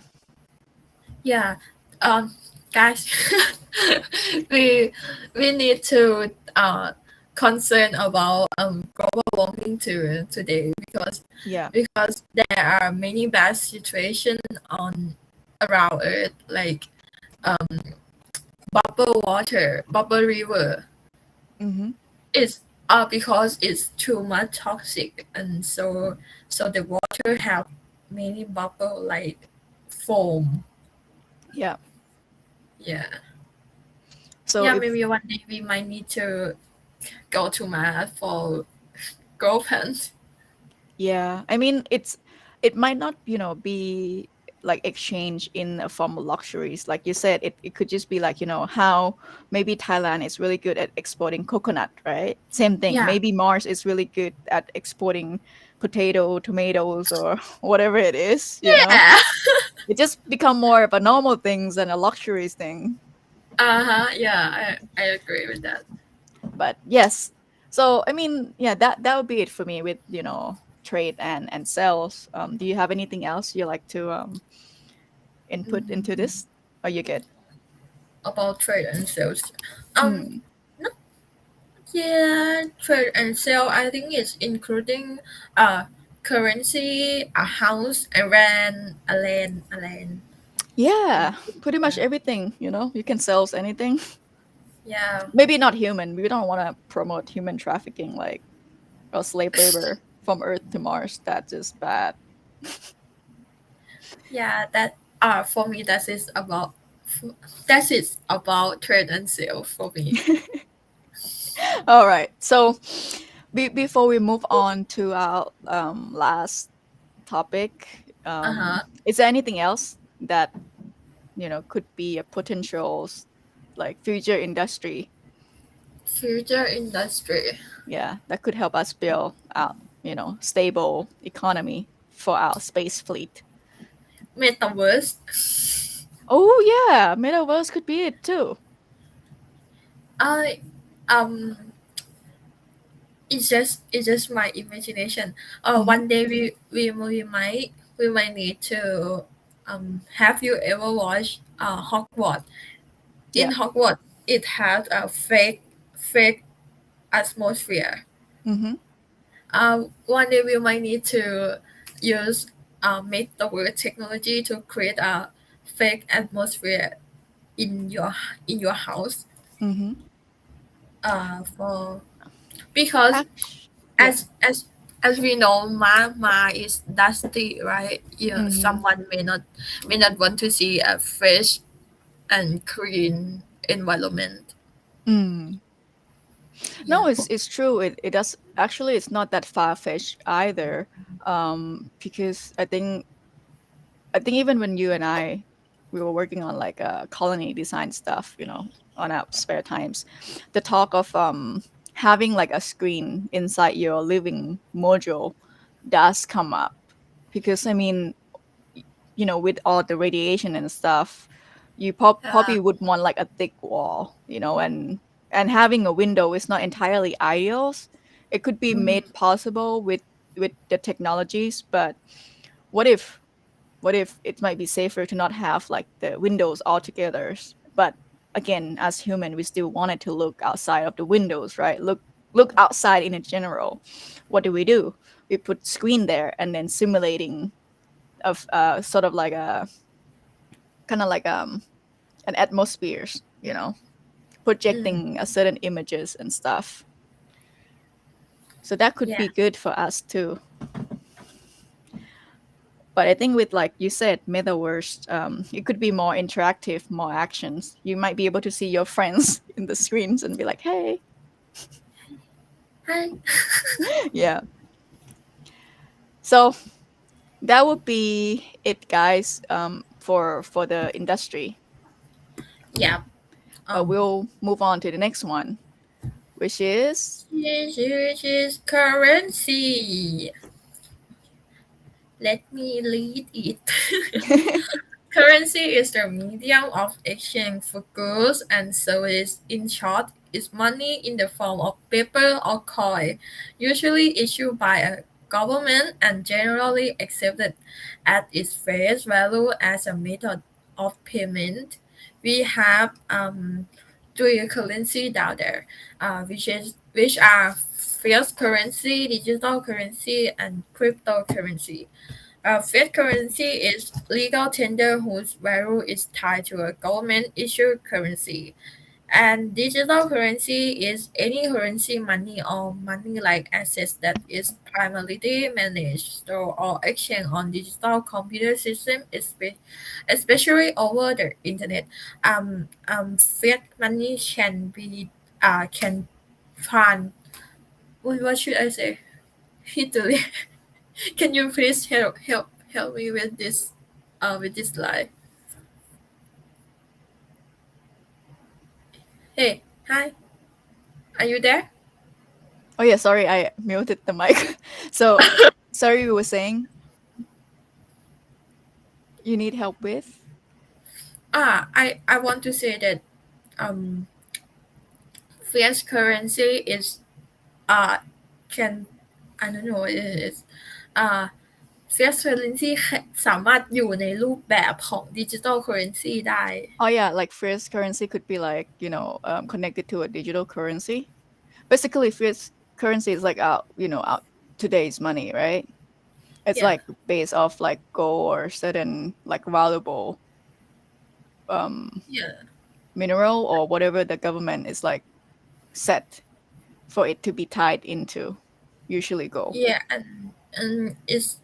Yeah, um, guys, we we need to concern about global warming today Yeah. because there are many bad situations on around Earth like um bubble water, bubble river. Mm-hmm. It's because it's too much toxic and so the water have many bubble like foam. Yeah. Yeah. So Yeah, if maybe one day we might need to go to Mars for girlfriends. Yeah, I mean, it might not, be like exchange in a form of luxuries. Like you said, it could just be like, how maybe Thailand is really good at exporting coconut, right? Same thing. Yeah. Maybe Mars is really good at exporting tomatoes, or whatever it is, Yeah. It just become more of a normal things than a luxuries thing. Uh-huh. Yeah, I agree with that. But yes. So I mean, yeah, that would be it for me with, trade and sales. Do you have anything else you like to input into Mm, this? Are you good? about trade and sales. Um Mm. no, yeah, trade and sale I think it's including currency, a house, a rent, a land. Yeah, pretty much Yeah. everything, you can sell anything. Yeah. Maybe not human. We don't want to promote human trafficking, like, or slave labor from Earth to Mars. That's just bad. Yeah, that for me that is about trade and sale for me. All right. So before we move on to our last topic, Uh-huh. is there anything else that could be a potential like future industry, Future industry. yeah, that could help us build out stable economy for our space fleet? Metaverse. Oh yeah, metaverse could be it too. I um it's just my imagination. Hmm. One day we might need to have you ever watched Hogwarts? In Yeah. Hogwarts it has a fake atmosphere. Hmm. One day we might need to use metaverse technology to create a fake atmosphere in your house. Hmm. For because Actually, yeah. as we know, ma is dusty, right? Yeah, Hmm. someone may not want to see a fresh and clean environment. Mm. Yeah. No, it's true. It does actually. It's not that far fetched either. Because I think even when you and I we were working on like colony design stuff, on our spare times, the talk of having like a screen inside your living module does come up, because I mean, with all the radiation and stuff, you Yeah. probably would want like a thick wall, and having a window is not entirely ideal. It could be Mhm. made possible with the technologies, but what if what if it might be safer to not have like the windows altogether? But again, as human, we still wanted to look outside of the windows, right? Look outside in a general. What do? We put screen there and then simulating of sort of like a kind of like an atmospheres, projecting a certain images and stuff. So that could Yeah. be good for us too. But I think with like you said, metaverse, it could be more interactive, more actions. You might be able to see your friends in the screens and be like, "Hey, Hi. yeah." So that would be it, guys, for the industry. Yeah. But Um. we'll move on to the next one, which is Which is currency. Let me read it. Currency is the medium of exchange for goods and services. In short, is money in the form of paper or coin, usually issued by a government and generally accepted at its face value as a method of payment. We have three currency down there, which are fiat currency, digital currency, and cryptocurrency. Fiat currency is legal tender whose value is tied to a government issued currency. And digital currency is any currency, money, or money like assets that is primarily managed, stored, or exchanged on digital computer system, especially over the internet. Fiat money can fund. What should I say? Italy. Can you please help me with this line? Hey, hi, are you there? oh yeah, sorry, I muted the mic. So sorry, you were saying you need help with. I want to say that um fiat currency is uh can I don't know what it is fiat currency สามารถอยู่ในรูปแบบของ digital currency ได้ Oh yeah, like fiat currency could be like connected to a digital currency. Basically, fiat currency is like today's money, right? It's yeah, like based off like gold or certain like valuable um yeah, mineral or whatever the government is like set for it to be tied into. Usually gold. yeah, and it's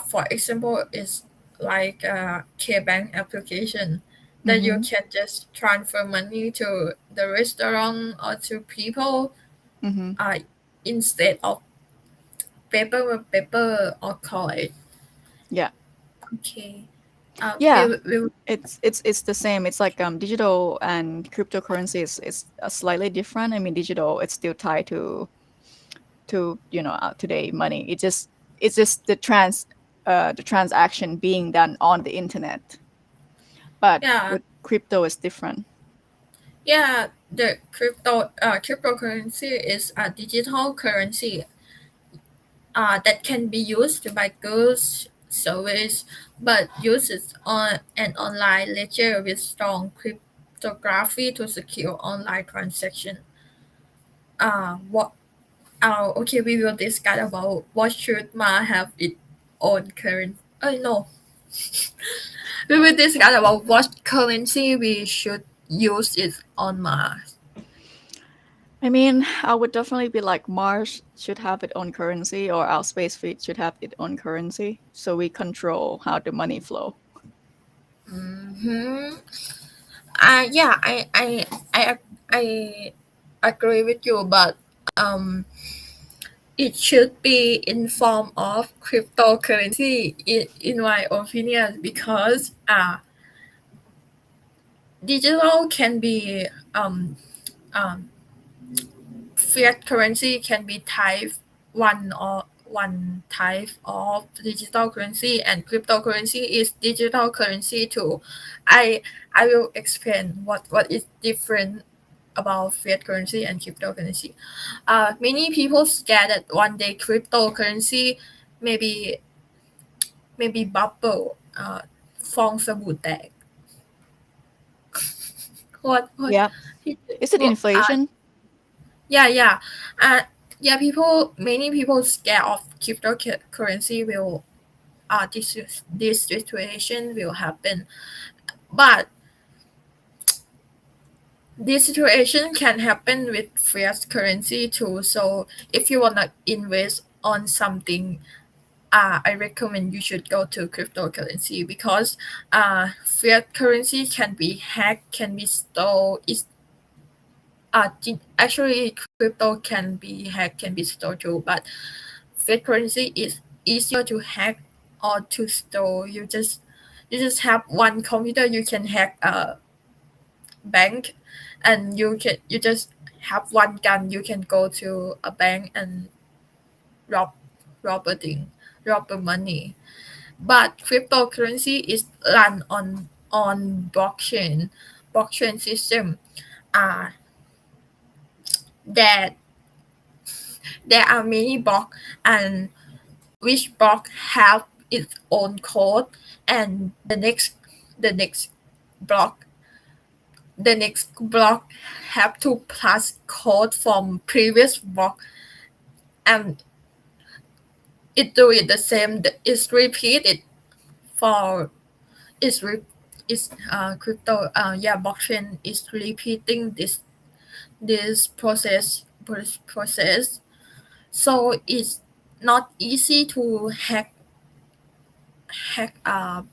for example is like a K-Bank application that you Mm-hmm. can just transfer money to the restaurant or to people Mm-hmm. uh instead of paper or coin. Yeah. Okay. Yeah. We It's the same. It's like digital and cryptocurrency is slightly different. I mean, digital it's still tied to today money. It's just the transaction being done on the internet. But yeah, with crypto is different. yeah, the cryptocurrency is a digital currency that can be used to buy goods, service, but uses on an online ledger with strong cryptography to secure online transaction. What? Okay, we will discuss about what should Ma have its own current. No, we will discuss about what currency we should use it on Mars. I mean, I would definitely be like Mars should have its own currency or our space fleet should have its own currency so we control how the money flow. Hmm. Yeah, I agree with you, but it should be in form of cryptocurrency in my opinion because digital can be um fiat currency can be type one type of digital currency and cryptocurrency is digital currency too. I I will explain what is different about fiat currency and cryptocurrency. Many people scared that one day cryptocurrency maybe maybe bubble. ฟองสบู่แตก what Yeah. Is it inflation? yeah, yeah. Yeah, many people scared of cryptocurrency will this situation will happen. But this situation can happen with fiat currency too. So if you wanna invest on something, I recommend you should go to cryptocurrency because fiat currency can be hacked, can be stolen. Actually, crypto can be hacked, can be stolen too, but fiat currency is easier to hack or to store. You just have one computer. You can hack a bank, and you just have one gun. You can go to a bank and rob rob a thing, rob the money. But cryptocurrency is run on blockchain system. Uh, that there are many block, and which block have its own code, and the next block the next block have to plus code from previous block, and it do it the same. It's repeated for it's re, it's crypto yeah blockchain is repeating this process, so it's not easy to hack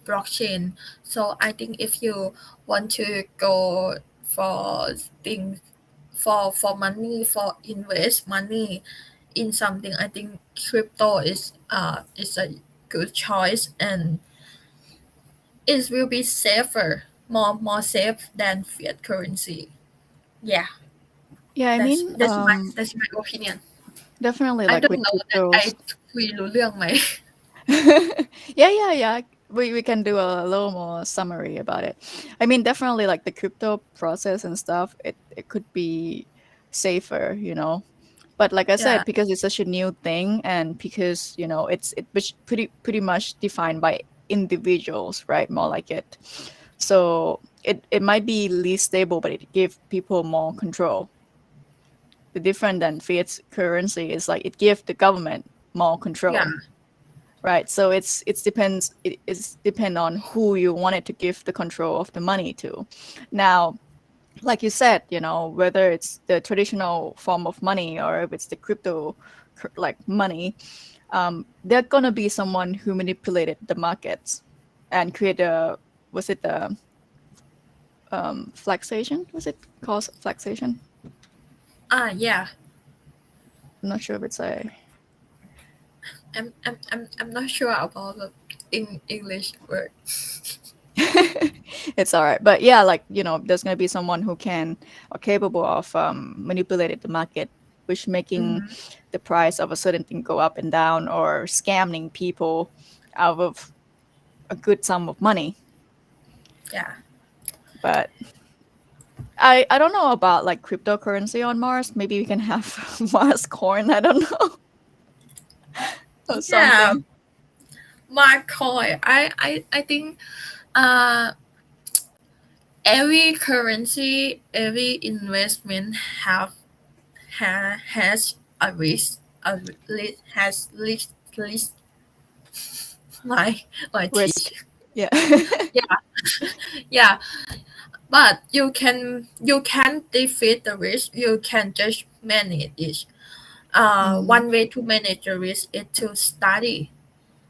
blockchain. So I think if you want to go for things for money, for invest money in something, I think crypto is a good choice, and it will be safer, more safe than fiat currency. Yeah, Yeah, I that's mean, that's my that's my opinion. definitely I like don't with know that I cryptos. คุยรู้เรื่องไหม Yeah. We can do a little more summary about it. I mean, definitely like the crypto process and stuff, it could be safer, you know. But like I Yeah, said, because it's such a new thing and because, you know, it's pretty much defined by individuals, right? More like it. So it might be least stable, but it give people more control. The different than fiat currency is like it gives the government more yeah, control, right? So it's depend on who you wanted to give the control of the money to. Now, like you said, you know, whether it's the traditional form of money or if it's the crypto like money, there's gonna be someone who manipulated the markets and create a was it the fluctuation? Was it called fluctuation? yeah. I'm not sure if it's a I'm not sure about the English word. it's all right. But yeah, like, you know, there's going to be someone who can or capable of manipulating the market, which making Mm-hmm. the price of a certain thing go up and down or scamming people out of a good sum of money. Yeah, But I don't know about like cryptocurrency on Mars. Maybe we can have Mars coin. I don't know. Or yeah. something. My coin. I think uh every currency, every investment has a risk. Has risk. My my Risk. teeth. Yeah. Yeah, yeah. But you can defeat the risk. You can just manage it. Mm, One way to manage the risk is to yeah.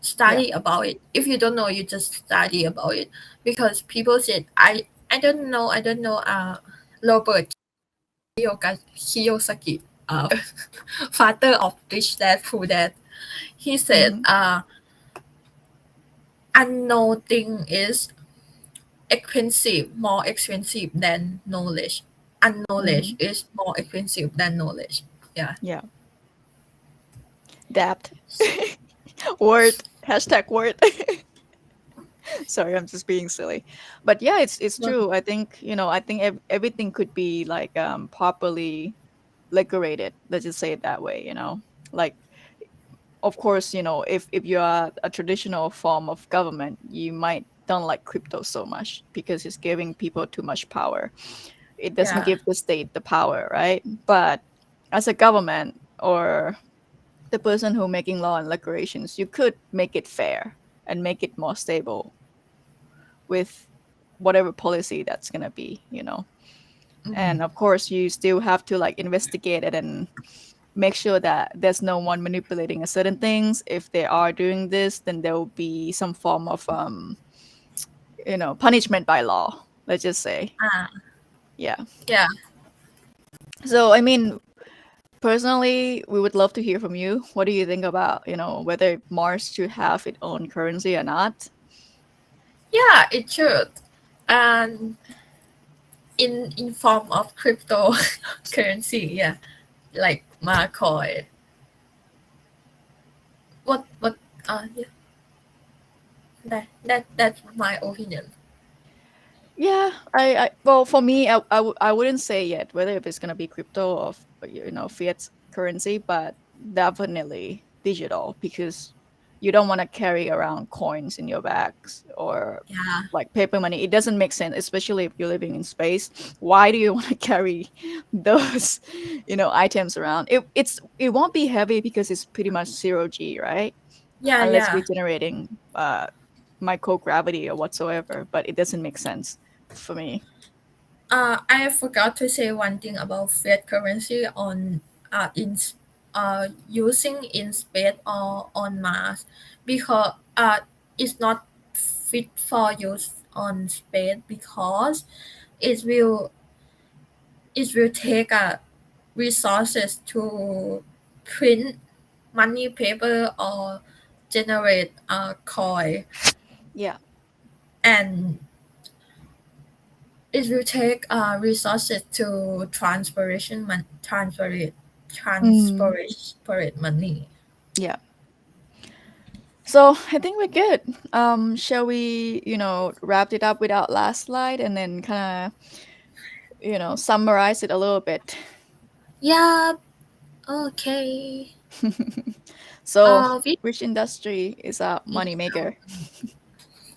study about it. If you don't know, you just study about it, because people said I don't know Robert Kiyosaki, father of Rich Dad Poor Dad. He said Hmm. unknown thing is more expensive than knowledge. Unknowledge Hmm. is more expensive than knowledge. Yeah. Yeah. Dapt. Word. Hashtag word. Sorry, I'm just being silly. But yeah, it's true. I think, you know, I think everything could be like properly regulated. Let's just say it that way, you know. Like of course, if you are a traditional form of government, you might don't like crypto so much because it's giving people too much power. It doesn't Yeah. give the state the power, right? But as a government or the person who making law and regulations, you could make it fair and make it more stable with whatever policy that's gonna be. And of course, you still have to like investigate it and make sure that there's no one manipulating a certain things. If they are doing this, then there will be some form of punishment by law. Let's just say, Ah, yeah. yeah. So I mean, personally, we would love to hear from you. What do you think about whether Mars should have its own currency or not? Yeah, it should. And in form of cryptocurrency, yeah. Like Marcoin. What yeah. That's my opinion. Yeah, well, for me, I wouldn't say yet whether if it's gonna be crypto or fiat currency, but definitely digital because you don't want to carry around coins in your bags or Yeah. like paper money. It doesn't make sense, especially if you're living in space. Why do you want to carry those items around? It won't be heavy because it's pretty much zero G, right? Yeah, Unless yeah. we're generating microgravity or whatsoever, but it doesn't make sense for me. I forgot to say one thing about fiat currency on in using in space or on Mars because it's not fit for use on space because it will it will take resources to print money paper or generate coin, Yeah. and it will take resources to Mm, transport money. yeah. So I think we're good. Shall we, wrap it up with our last slide and then kind of, summarize it a little bit? Yeah. Okay. So, We which industry is a need money maker?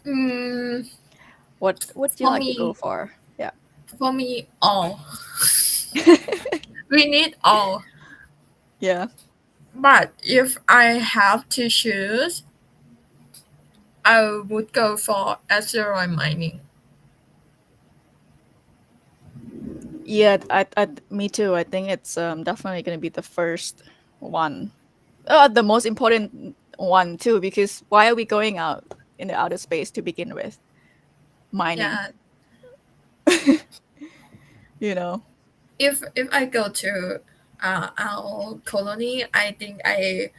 mm, What would you for like to go me for? Yeah. all. We need all. Yeah. But if I have to choose, I would go for asteroid mining. Yeah, me too. I think it's definitely going to be the first one. The most important one too, because why are we going out in the outer space to begin with? Mining, Yeah. you know. If I go to our colony, I think I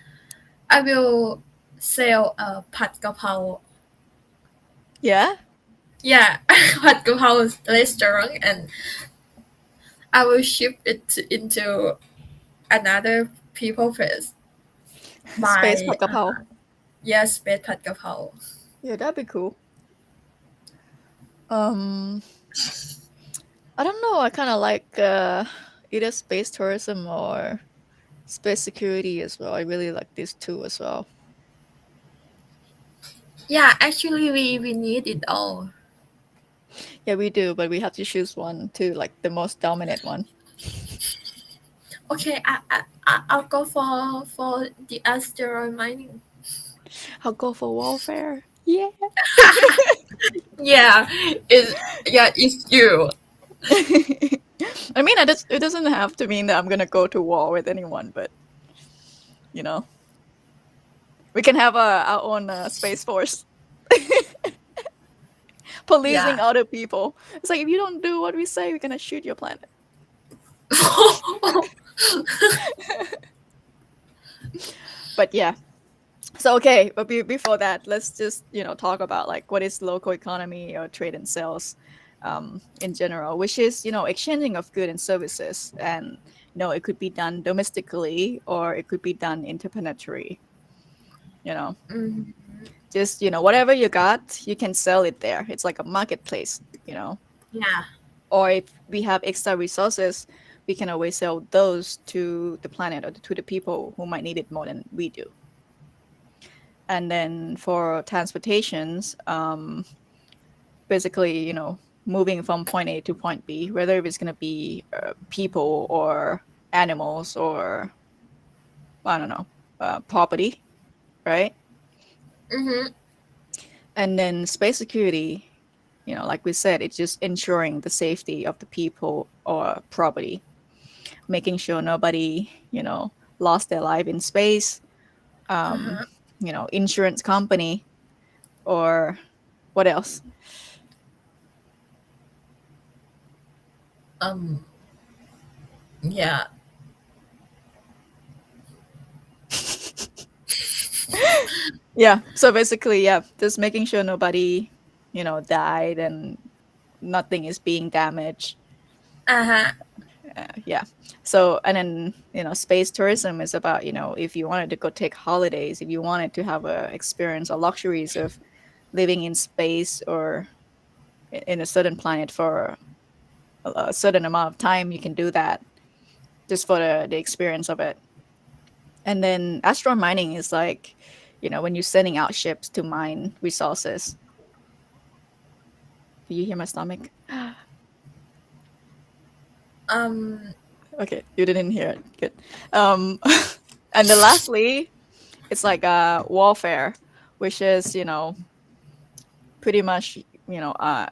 will sell a pad kapao. Yeah. Yeah, pad kapao restaurant, and I will ship it into another people place Space by Pagkapaw. yes, bed pad kapao. Yeah, that'd be cool. Um, I don't know. I kind of like either space tourism or space security as well. I really like these two as well. Yeah, actually, we need it all. Yeah, we do, but we have to choose one too, like the most dominant one. Okay, I'll go for the asteroid mining. I'll go for warfare. Yeah. Yeah, it's you. I mean, it doesn't have to mean that I'm gonna go to war with anyone, but you know, we can have our own space force policing Yeah. other people. It's like if you don't do what we say, we're gonna shoot your planet. But yeah. So okay, but before that, let's just talk about like what is local economy or trade and sales, in general, which is exchanging of goods and services, and it could be done domestically or it could be done interplanetary. You know, Mm, just whatever you got, you can sell it there. It's like a marketplace. yeah. Or if we have extra resources, we can always sell those to the planet or to the people who might need it more than we do. And then for transportations, basically, moving from point A to point B, whether it's going to be people or animals or, I don't know, property, right? Mm-hmm. And then space security, like we said, it's just ensuring the safety of the people or property, making sure nobody, lost their life in space, um, Uh-huh. insurance company, or what else? Um. Yeah. Yeah. So basically, yeah, just making sure nobody, died and nothing is being damaged. Uh-huh. Yeah. So, and then, space tourism is about, if you wanted to go take holidays, if you wanted to have a experience or luxuries of living in space or in a certain planet for a certain amount of time, you can do that just for the experience of it. And then asteroid mining is like, when you're sending out ships to mine resources. Do you hear my stomach? Um. Okay, you didn't hear it. Good. Um, and then lastly, it's like warfare, which is pretty much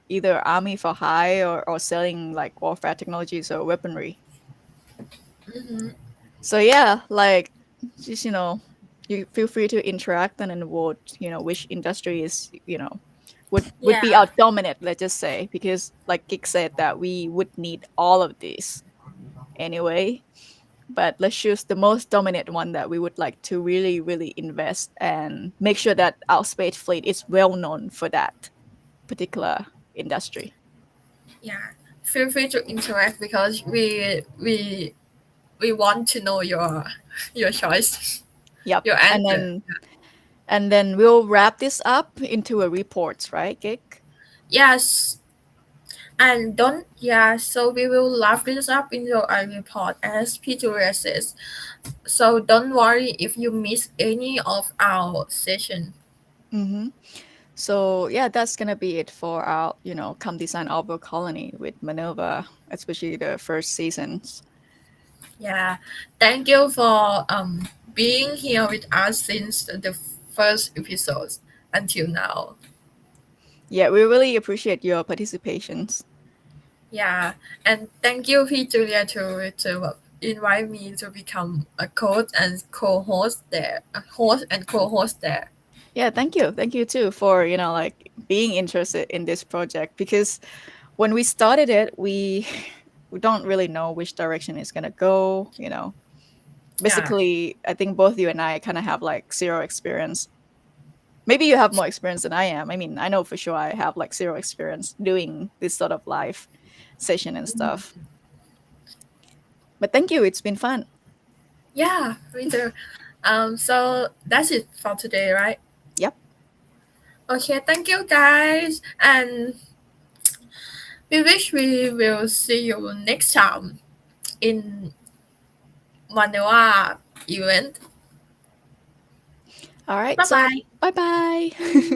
either army for hire or selling like warfare technologies or weaponry. Mm-hmm. So yeah, like just you feel free to interact and then vote. Which industry is would be Yeah. our dominant. Let's just say because like Gig said that we would need all of these anyway. But let's choose the most dominant one that we would like to really, really invest and make sure that our space fleet is well known for that particular industry. Yeah. Feel free to interact because we want to know your choice, Yep. your And answer. then we'll wrap this up into a report, right, Gig? Yes. And don't, yeah, so we will wrap this up into a report as Peter says. So don't worry if you miss any of our session. Mm-hmm. So yeah, that's gonna be it for our, come design Orbital colony with Manrva, especially the first seasons. Yeah. Thank you for being here with us since the first episodes until now. Yeah, we really appreciate your participations. Yeah. And thank you, P. Julia, to invite me to become a coach and co-host there, a host and co-host there. Yeah, thank you too for like being interested in this project because when we started it, we we don't really know which direction it's gonna go. Yeah. Basically, I think both you and I kind of have like zero experience. Maybe you have more experience than I am. I mean, I know for sure I have like zero experience doing this sort of live session and stuff. But thank you, it's been fun. Yeah, me too. So that's it for today, right? Yep. Okay, thank you guys, and we wish we will see you next time in Manrva event. All right. Bye So bye. bye bye.